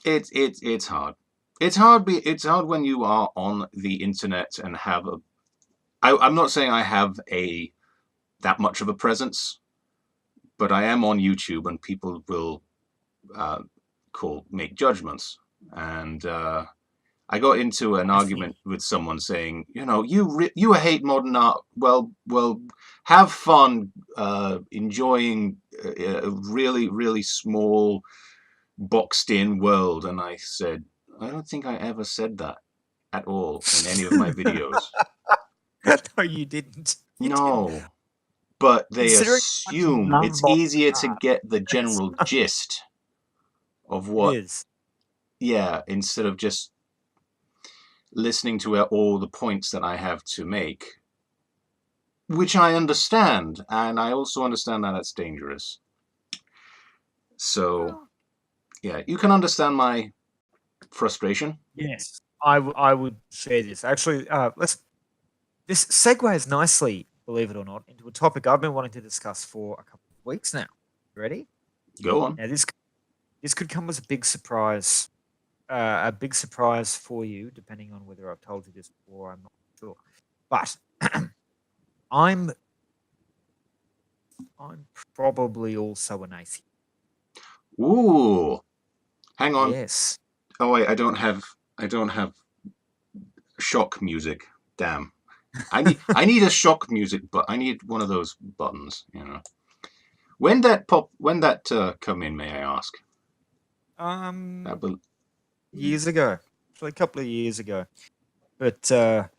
it's hard. It's hard when you are on the internet and have a. I'm not saying I have a that much of a presence, but I am on YouTube, and people will uh, make judgments. And I got into an I think argument with someone saying, you hate modern art. Well, have fun enjoying a really, really small, boxed-in world. And I said, I don't think I ever said that at all in any of my videos. no, you didn't. You didn't. No, but they Considering how much you assume love it's modern easier to art, get the that's general gist of it what, is. yeah, instead of just listening to all the points that I have to make, which I understand, and I also understand that it's dangerous. So, Well, yeah, you can understand my frustration. yes, I would share this. Actually, this segues nicely, believe it or not, into a topic I've been wanting to discuss for a couple of weeks now. You ready? Go on. Now, this could come as a big surprise for you, depending on whether I've told you this before. I'm not sure, but I'm probably also an atheist. Ooh, hang on. Yes. Oh wait, I don't have shock music. Damn. I need a shock music, but I need one of those buttons. When that come in, may I ask? That Um, will. Years ago, actually a couple of years ago. But the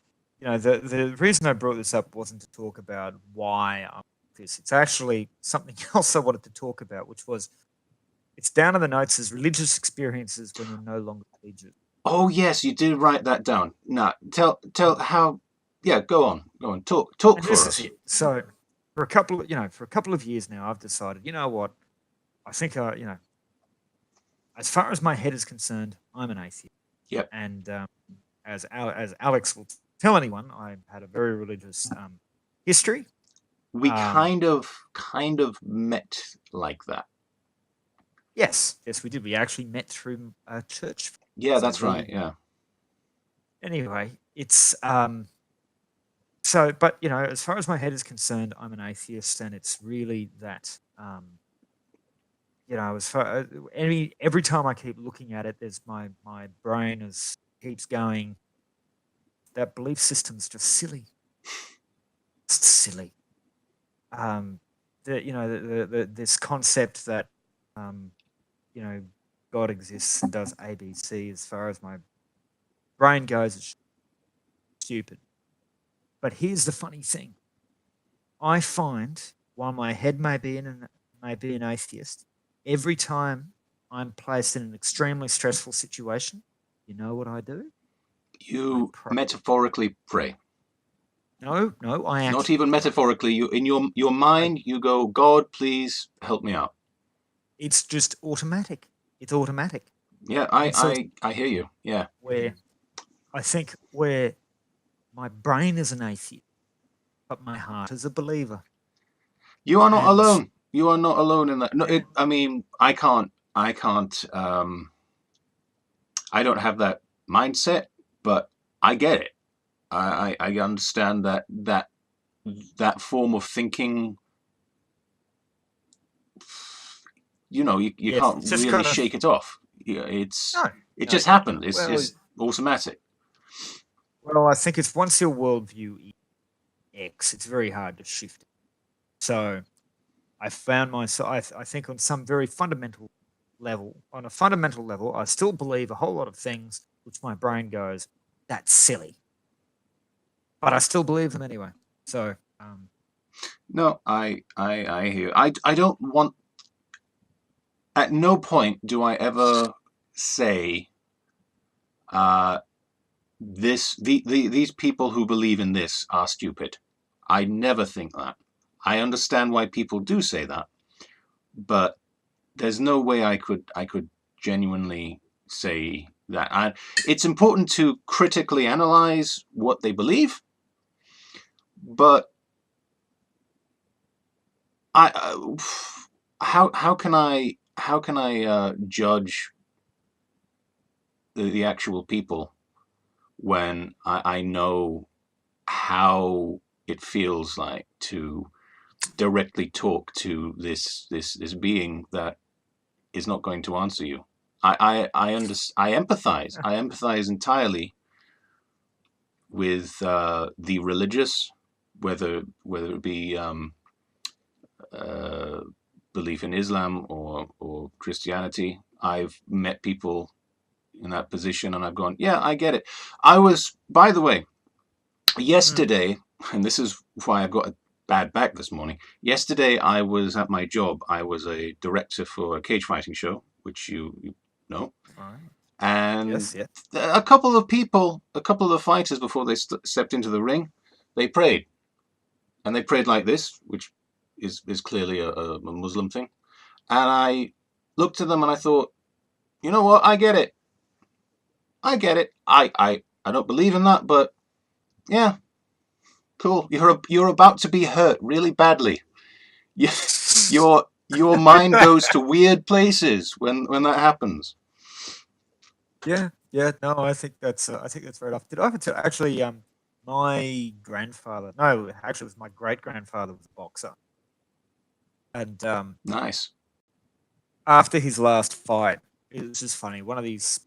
reason I brought this up wasn't to talk about why I'm like this. It's actually something else I wanted to talk about, which was, it's down in the notes as religious experiences when you're no longer religious. Oh yes, you did write that down. Now tell how. Yeah, go on. Talk And for this is us. it. So for a couple of years now, I've decided, you know what? I think as far as my head is concerned, I'm an atheist. Yep. And as Alex will tell anyone, I had a very religious history. We Um, kind of met like that. yes, we did. We actually met through a church. Yeah, So that's right. Yeah. anyway, it's so. But as far as my head is concerned, I'm an atheist, and it's really that. As far every time I keep looking at it, there's my brain keeps going. That belief system's just silly. It's silly. This concept that um, you know God exists and does ABC. As far as my brain goes, it's stupid. But here's the funny thing: I find while my head may be an atheist, every time I'm placed in an extremely stressful situation, you know what I do? I You pray. metaphorically pray. No, I Not actually even pray. metaphorically. You in your I, mind, you go, God, please help me out. it's just automatic. It's automatic. Yeah, And so I hear you. Yeah. where I think where my brain is an atheist, but my heart is a believer. You are not And alone. You are not alone in that. No, yeah, I mean, I can't. I don't have that mindset, but I get it. I understand that form of thinking. You yes, can't it's just really kind of shake it off. Yeah, no, it no. just happened. It's Well, just automatic. I think it's once your worldview is X, it's very hard to shift it. So I found myself. I think on some very fundamental level, I still believe a whole lot of things which my brain goes, that's silly, but I still believe them anyway. So No, I hear. I don't want. At no point do I ever say, uh, these people who believe in this are stupid. I never think that. I understand why people do say that, but there's no way I could genuinely say that. It's important to critically analyze what they believe, but I how can I judge the actual people when I know how it feels like to directly talk to this being that is not going to answer you. I empathize entirely with the religious, whether it be uh, belief in Islam or Christianity. I've met people in that position, and I've gone, yeah, I get it. I was, by the way, mm, yesterday, and this is why I've got a bad back this morning. Yesterday, I was at my job. I was a director for a cage fighting show, which you know, right. and Yes, yeah. a couple of people, a couple of the fighters, before they stepped into the ring, they prayed, and they prayed like this, which is clearly a Muslim thing. And I looked at them and I thought, you know what? I get it. I get it. I don't believe in that, but yeah, cool. You're about to be hurt really badly. You, your mind goes to weird places when that happens. Yeah, yeah. No, I think that's fair enough. Did I ever tell actually? My grandfather. No, actually, it was my great grandfather was a boxer, and Nice. after his last fight, it was just funny. One of these.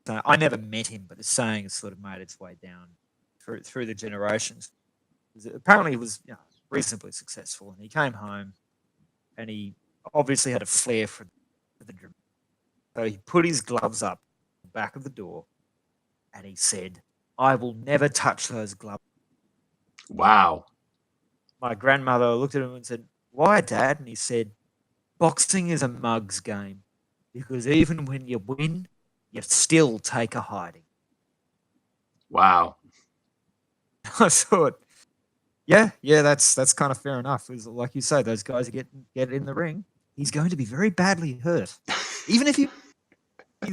I never met him, but the saying has sort of made its way down through the generations. Apparently, he was reasonably successful, and he came home, and he obviously had a flair for the drum. So he put his gloves up the back of the door, and he said, "I will never touch those gloves." Wow. My grandmother looked at him and said, "Why, Dad?" And he said, "Boxing is a mug's game because even when you win, you still take a hiding." Wow. I thought, yeah, that's kind of fair enough. Is like you say, those guys get in the ring. he's going to be very badly hurt. Even if he's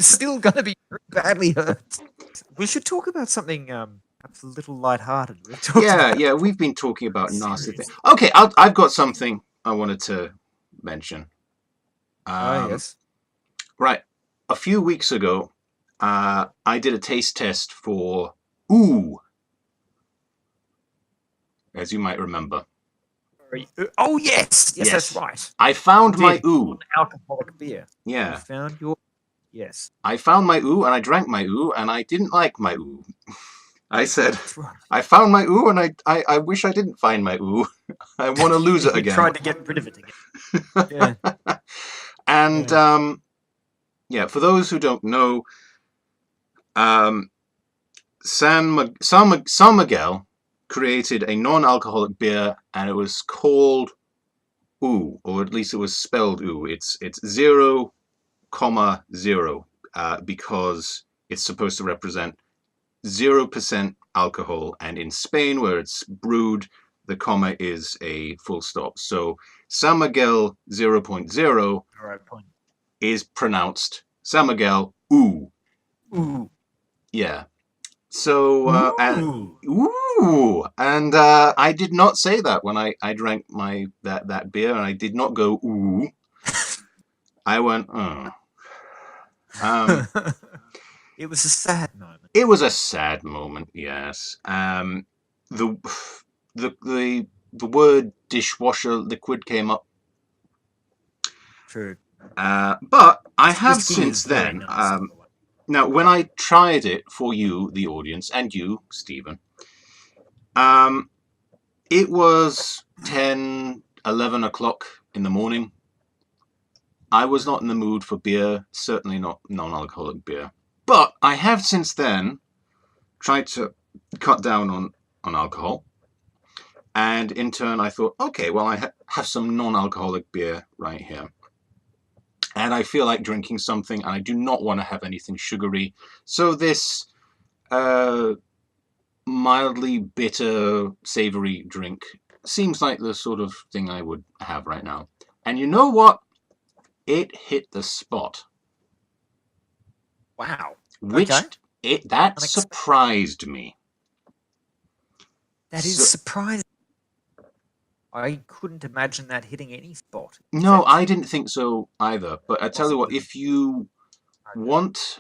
still going to be very badly hurt. We should talk about something perhaps a little lighthearted. We've talked about Yeah, we've been talking about nasty serious. things. Okay, I've got something I wanted to mention. Yes. Right. A few weeks ago, I did a taste test for ooh, as you might remember. Oh, yes. Yes, that's Yes. right. I found You my did. ooh. Alcoholic beer. You Yeah. found your... Yes. I found my ooh and I drank my ooh and I didn't like my ooh. I said, That's right. I found my ooh and I wish I didn't find my ooh. I want to lose it You again. tried to get rid of it again. Yeah. And yeah, for those who don't know, San Miguel created a non-alcoholic beer, and it was called ooh, or at least it was spelled ooh. It's 0,0 because it's supposed to represent 0% alcohol, and in Spain, where it's brewed, the comma is a full stop. So San Miguel 0.0 All right, point. is pronounced San Miguel ooh. Ooh. Yeah. So Ooh. and I did not say that when I drank that beer, and I did not go ooh. I went oh. It was a sad moment. It was a sad moment, yes. The word dishwasher liquid came up. True. But I have Whiskey since is very then. nice, by the way. Now, when I tried it for you, the audience, and you, Stephen, it was 10, 11 o'clock in the morning. I was not in the mood for beer, certainly not non-alcoholic beer. But I have since then tried to cut down on alcohol. And in turn, I thought, okay, well, I have some non-alcoholic beer right here. And I feel like drinking something, and I do not want to have anything sugary. So this mildly bitter, savory drink seems like the sort of thing I would have right now. And you know what? It hit the spot. Wow. Which Okay. that surprised me. That is surprising. I couldn't imagine that hitting any spot. No, I didn't think so either. But I tell you what, if you want,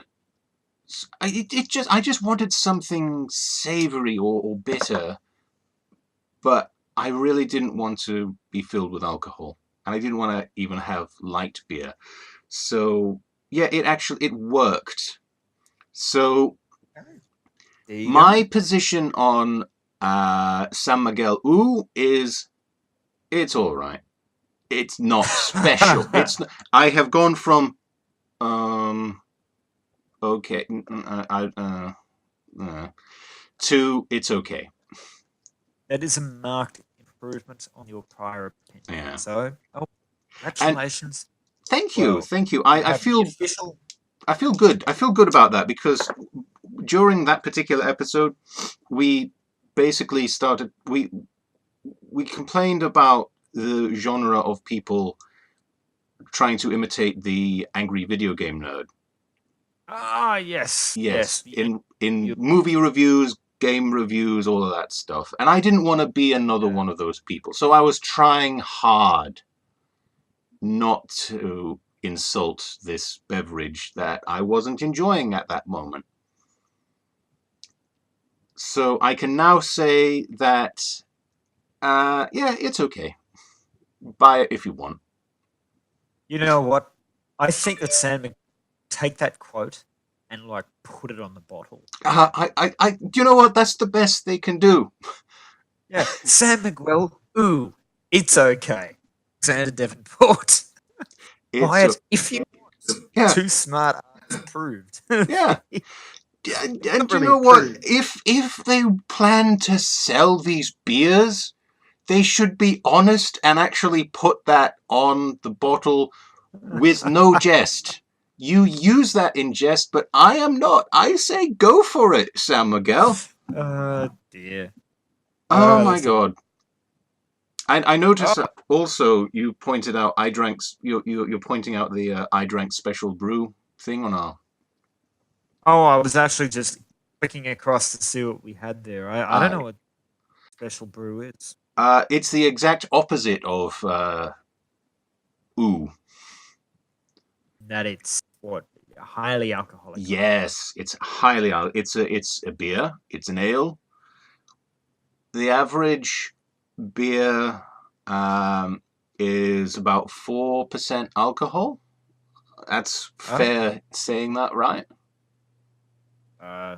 I just wanted something savory or bitter, but I really didn't want to be filled with alcohol, and I didn't want to even have light beer. So yeah, it worked. So my position on San Miguel Ooh is it's all right. It's not special. I have gone from okay to it's okay. That is a marked improvement on your prior opinion. Yeah. So, congratulations. Thank you. I feel good. I feel good about that, because during that particular episode, we basically started. We complained about the genre of people trying to imitate the angry video game nerd. Ah, yes. In movie reviews, game reviews, all of that stuff. And I didn't want to be another one of those people. So I was trying hard not to insult this beverage that I wasn't enjoying at that moment. So I can now say that, yeah, it's okay. Buy it if you want. You know what? I think that Sam take that quote and put it on the bottle. You know what? That's the best they can do. Yeah, Sam Miguel. Ooh, it's okay. Alexander Davenport. Buy it if you want. Yeah. Too smart approved. Yeah. And you know what? If they plan to sell these beers, they should be honest and actually put that on the bottle with no jest. You use that in jest, but I am not. I say go for it, San Miguel. Dear. Oh my God. I noticed Oh, that also you pointed out I drank. You're pointing out the I drank special brew thing on our. oh, I was actually just clicking across to see what we had there. I don't know Aye. what special brew is. It's the exact opposite of ooh. That it's what highly alcoholic. Yes, it's highly. It's a beer. It's an ale. The average beer is about 4% alcohol. That's Oh, fair saying that, right?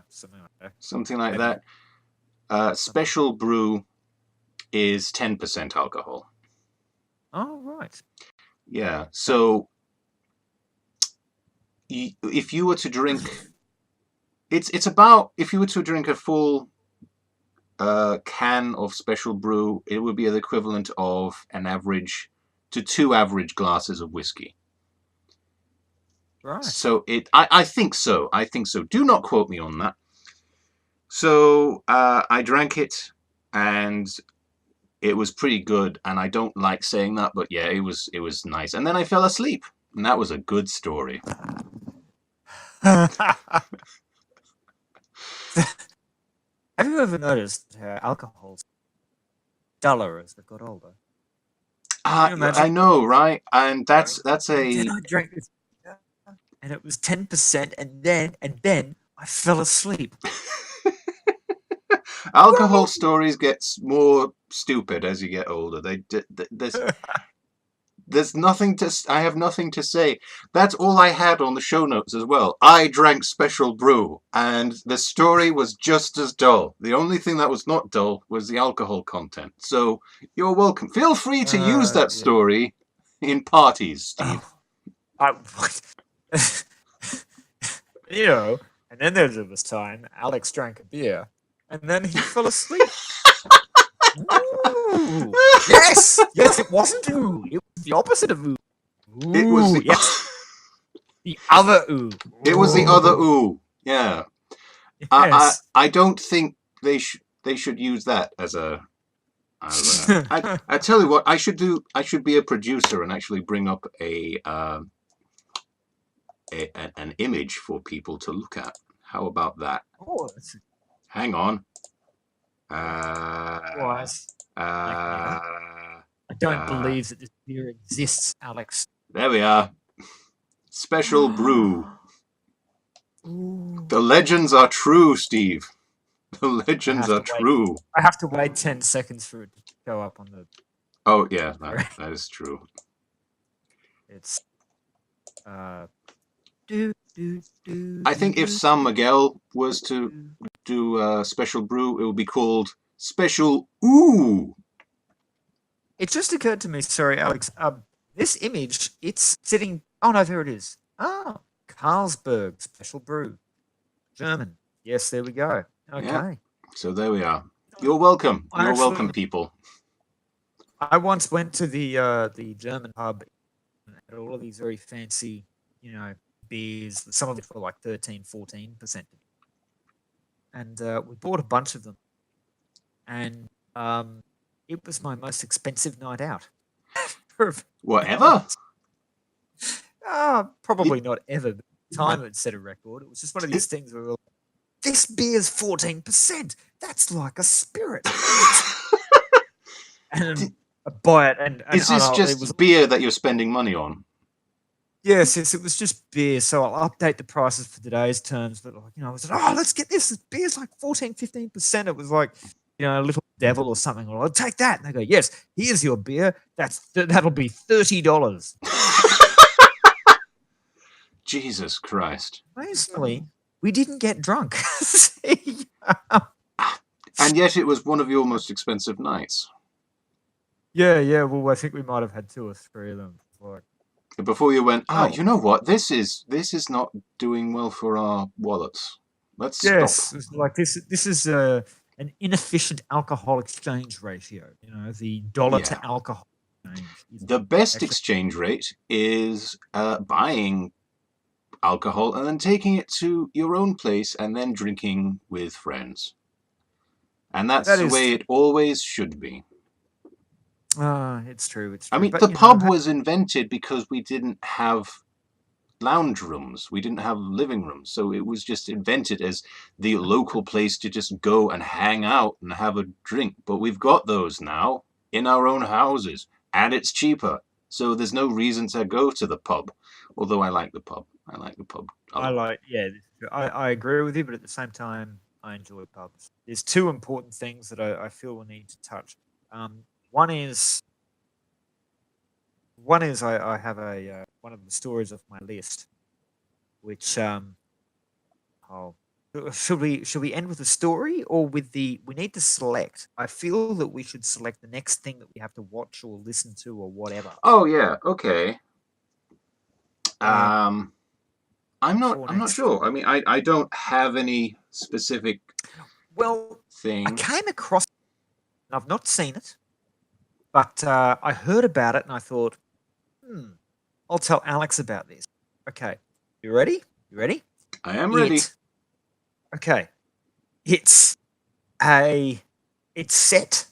something like that. Something like Maybe. that. Special brew is 10% alcohol. Oh, right. Yeah. So if you were to drink, it's about if you were to drink a full can of special brew, it would be the equivalent of an average to 2 average glasses of whiskey. Right. So I think so. I think so. Do not quote me on that. So I drank it, and it was pretty good. And I don't like saying that, but yeah, it was nice. And then I fell asleep, and that was a good story. Have you ever noticed how alcohol's duller as they got older? Can you I imagine? know, right? And that's And then a I drank this, beer, and it was 10%, and then I fell asleep. alcohol stories gets more stupid as you get older. There's nothing to. I have nothing to say. That's all I had on the show notes as well. I drank special brew, and the story was just as dull. The only thing that was not dull was the alcohol content. So you're welcome. Feel free to use that Yeah. story in parties, Steve. Oh, what? You know, and then there was this time Alex drank a beer, and then he fell asleep. Ooh. Yes, yes, it wasn't ooh. It was the opposite of ooh. It was Ooh, the. yes, the other ooh. It was the other Ooh. ooh. Yeah. Yes. I don't think they should use that as a. I tell you what I should do. I should be a producer and actually bring up an image for people to look at. How about that? Oh, that's Hang on. wise. Like Uh, I don't uh, believe that this beer exists, Alex. there we are. Special brew. Ooh. The legends are true, Steve. The I legends have are to wait. true. I have to wait 10 seconds for it to go up on the Oh yeah, screen. that is true. It's uh do do do I do think if do San do. Miguel was to Do. do a special brew, it would be called Special Ooh. It just occurred to me, sorry, Alex. This image, it's sitting. Oh no, there it is. Oh, Carlsberg Special Brew, German. Yes, there we go. Yeah. Okay. So there we are. You're welcome. I You're welcome, actually, people. I once went to the German pub and had all of these very fancy, you know, beers. Some of which were like 13, 14%, and we bought a bunch of them, and it was my most expensive night out. For a few Whatever. hours. It, Probably not ever. But at the time it set a record. It was just one of it, these things where we were like, this beer's 14%. That's like a spirit. And I buy it, and is this it was just beer that you're spending money on? yes, it was just beer. So I'll update the prices for today's terms. But like, I was like, oh, let's get this. This beer's like 14, 15%. It was like, a little devil or something. Or I'll take that. And they go, yes, here's your beer. That'll be $30. Jesus Christ. Amazingly, we didn't get drunk. And yet it was one of your most expensive nights. Yeah. Well, I think we might have had two or three of them. Like, Before you went, oh, you know what? This is not doing well for our wallets. Let's stop. yes, it's like this is an inefficient alcohol exchange ratio. The dollar Yeah. to alcohol exchange. The best Actually, exchange rate is buying alcohol and then taking it to your own place and then drinking with friends. And that's that the is way true. it always should be. It's true. It's I true. mean, But the you know, pub was invented because we didn't have lounge rooms. We didn't have living rooms. So it was just invented as the local place to just go and hang out and have a drink. But we've got those now in our own houses, and it's cheaper. So there's no reason to go to the pub. Although I like the pub. I like the pub a I lot. like, yeah, this is true. I agree with you, but at the same time, I enjoy pubs. There's two important things that I feel we need to touch. Um, one is I have a one of the stories of my list, which oh, should we end with a story or with the we need to select? I feel that we should select the next thing that we have to watch or listen to or whatever. Oh yeah, okay. Um, Um, I'm not. for I'm not next. sure. I mean, I don't have any specific Well, I thing. came across. I've not seen it, but I heard about it and I thought, hmm, I'll tell Alex about this. Okay, you ready? You ready? I am ready. It. Okay, it's a. It's set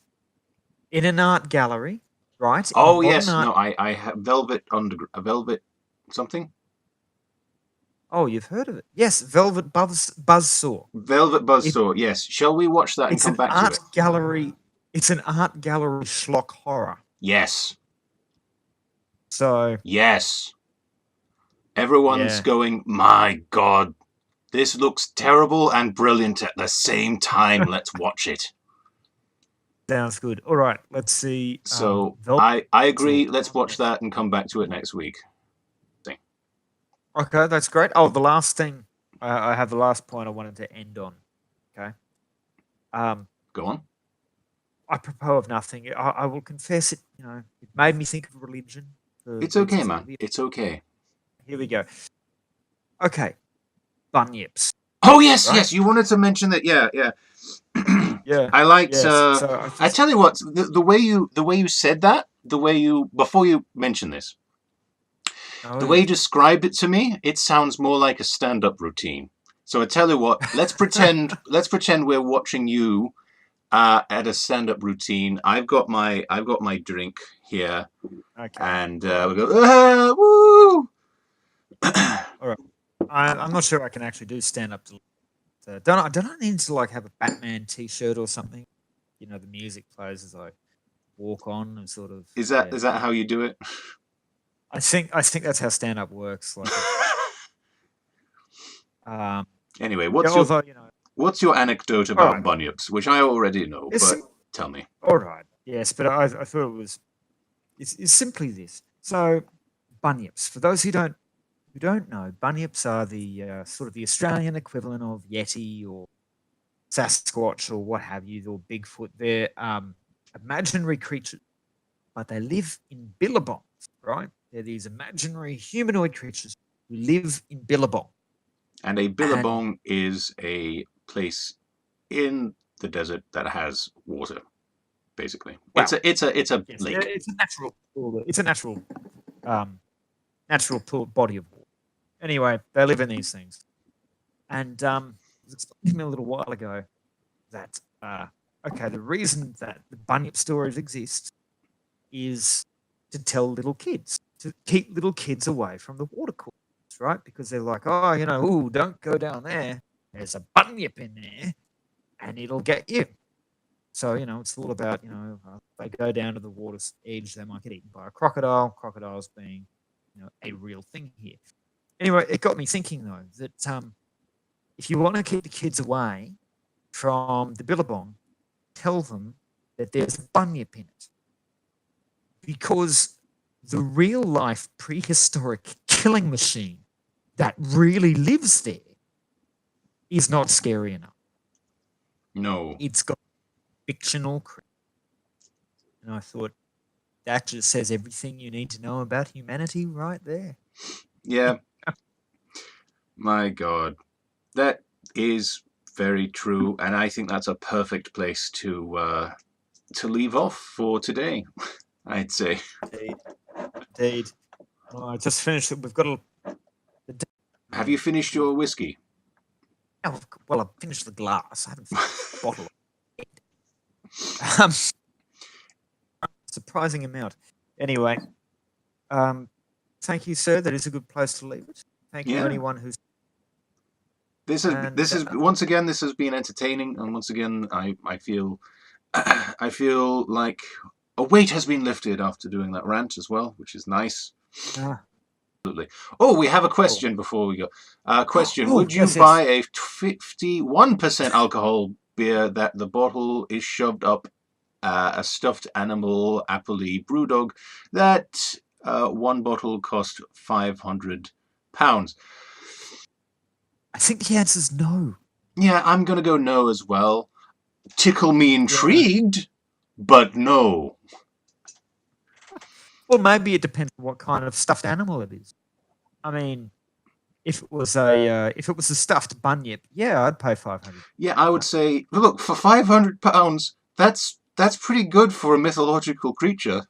in an art gallery, right? In a Oh modern yes, art. no, I have Velvet under a Velvet something. Oh, you've heard of it? Yes, Velvet Buzzsaw. Velvet It, Buzzsaw. Yes. Shall we watch that and it's come an back to art it? gallery. It's an art gallery schlock horror. Yes. So Yes. Everyone's yeah, going, my God, this looks terrible and brilliant at the same time. Let's watch it. sounds good. All right, let's see. So Velvet I Buzzsaw agree. Let's on watch Netflix. that and come back to it next week. Okay, that's great. Oh, the last thing I have the last point I wanted to end on. Okay. Um, Go on. apropos of nothing, I will confess it. You know, it made me think of religion for It's okay, reasons that will man. be. It's okay. Here we go. Okay, bunyips. Oh yes, Right? yes. You wanted to mention that. Yeah, yeah. Yeah. I liked. Yes. So I I just. tell you what, the way you said that, the way you before you mention this, Oh the way you yeah. described it to me, it sounds more like a stand-up routine. So I tell you what, let's pretend we're watching you at a stand-up routine. I've got my drink here, Okay. and All right. we go woo. All right. I'm not sure I can actually do stand up. Don't I need to like have a Batman T-shirt or something? You know, the music plays as I walk on and sort of Is that yeah. is that how you do it? I think that's how stand up works. Like um Anyway, yeah, although you know what's your anecdote all about right. bunyips, which I already know, It's but sim- tell me. all right. Yes, but I thought it was it's simply this. So bunyips, for those who don't know, bunyips are the sort of the Australian equivalent of Yeti or Sasquatch or what have you, or Bigfoot. They're imaginary creatures, but they live in billabongs, right? They're these imaginary humanoid creatures who live in billabong. And a And billabong is a place in the desert that has water, basically. It's well, a yes, lake. it's a natural um, body of water. Anyway, they live in these things. And it was explained to me a little while ago that okay, the reason that the bunyip stories exist is to tell little kids to keep little kids away from the water courses, right? Because they're like, oh, you know, ooh, don't go down there. There's a bunyip in there, and it'll get you. So you know, it's all about they go down to the water's edge, they might get eaten by a crocodile. Crocodiles being a real thing here. Anyway, it got me thinking though that if you want to keep the kids away from the billabong, tell them that there's a bunyip in it. Because the real life prehistoric killing machine that really lives there is not scary enough. No. It's got fictional creatures. And I thought that just says everything you need to know about humanity right there. Yeah, my God. That is very true, and I think that's a perfect place to leave off for today, I'd say. Indeed. Indeed. Oh, I just finished it. We've got the Have you finished your whiskey? well, I've finished the glass. I haven't finished the bottle. Um, surprising amount. Anyway, thank you, sir. That is a good place to leave it. Thank you, Yeah. anyone who's. This is once again, this has been entertaining, and once again, I feel I feel like a weight has been lifted after doing that rant as well, which is nice. Absolutely. Oh, we have a question before we go. Question: would you buy a 51% alcohol beer that the bottle is shoved up a stuffed animal, Appley Brewdog, that one bottle cost £500? I think the answer is no. Yeah, I'm going to go no as well. Tickle me intrigued, but no. Well, maybe it depends on what kind of stuffed animal it is. I mean, if it was a stuffed bunyip, yeah, I'd pay 500. Yeah, I would say, look, for £500, that's pretty good for a mythological creature.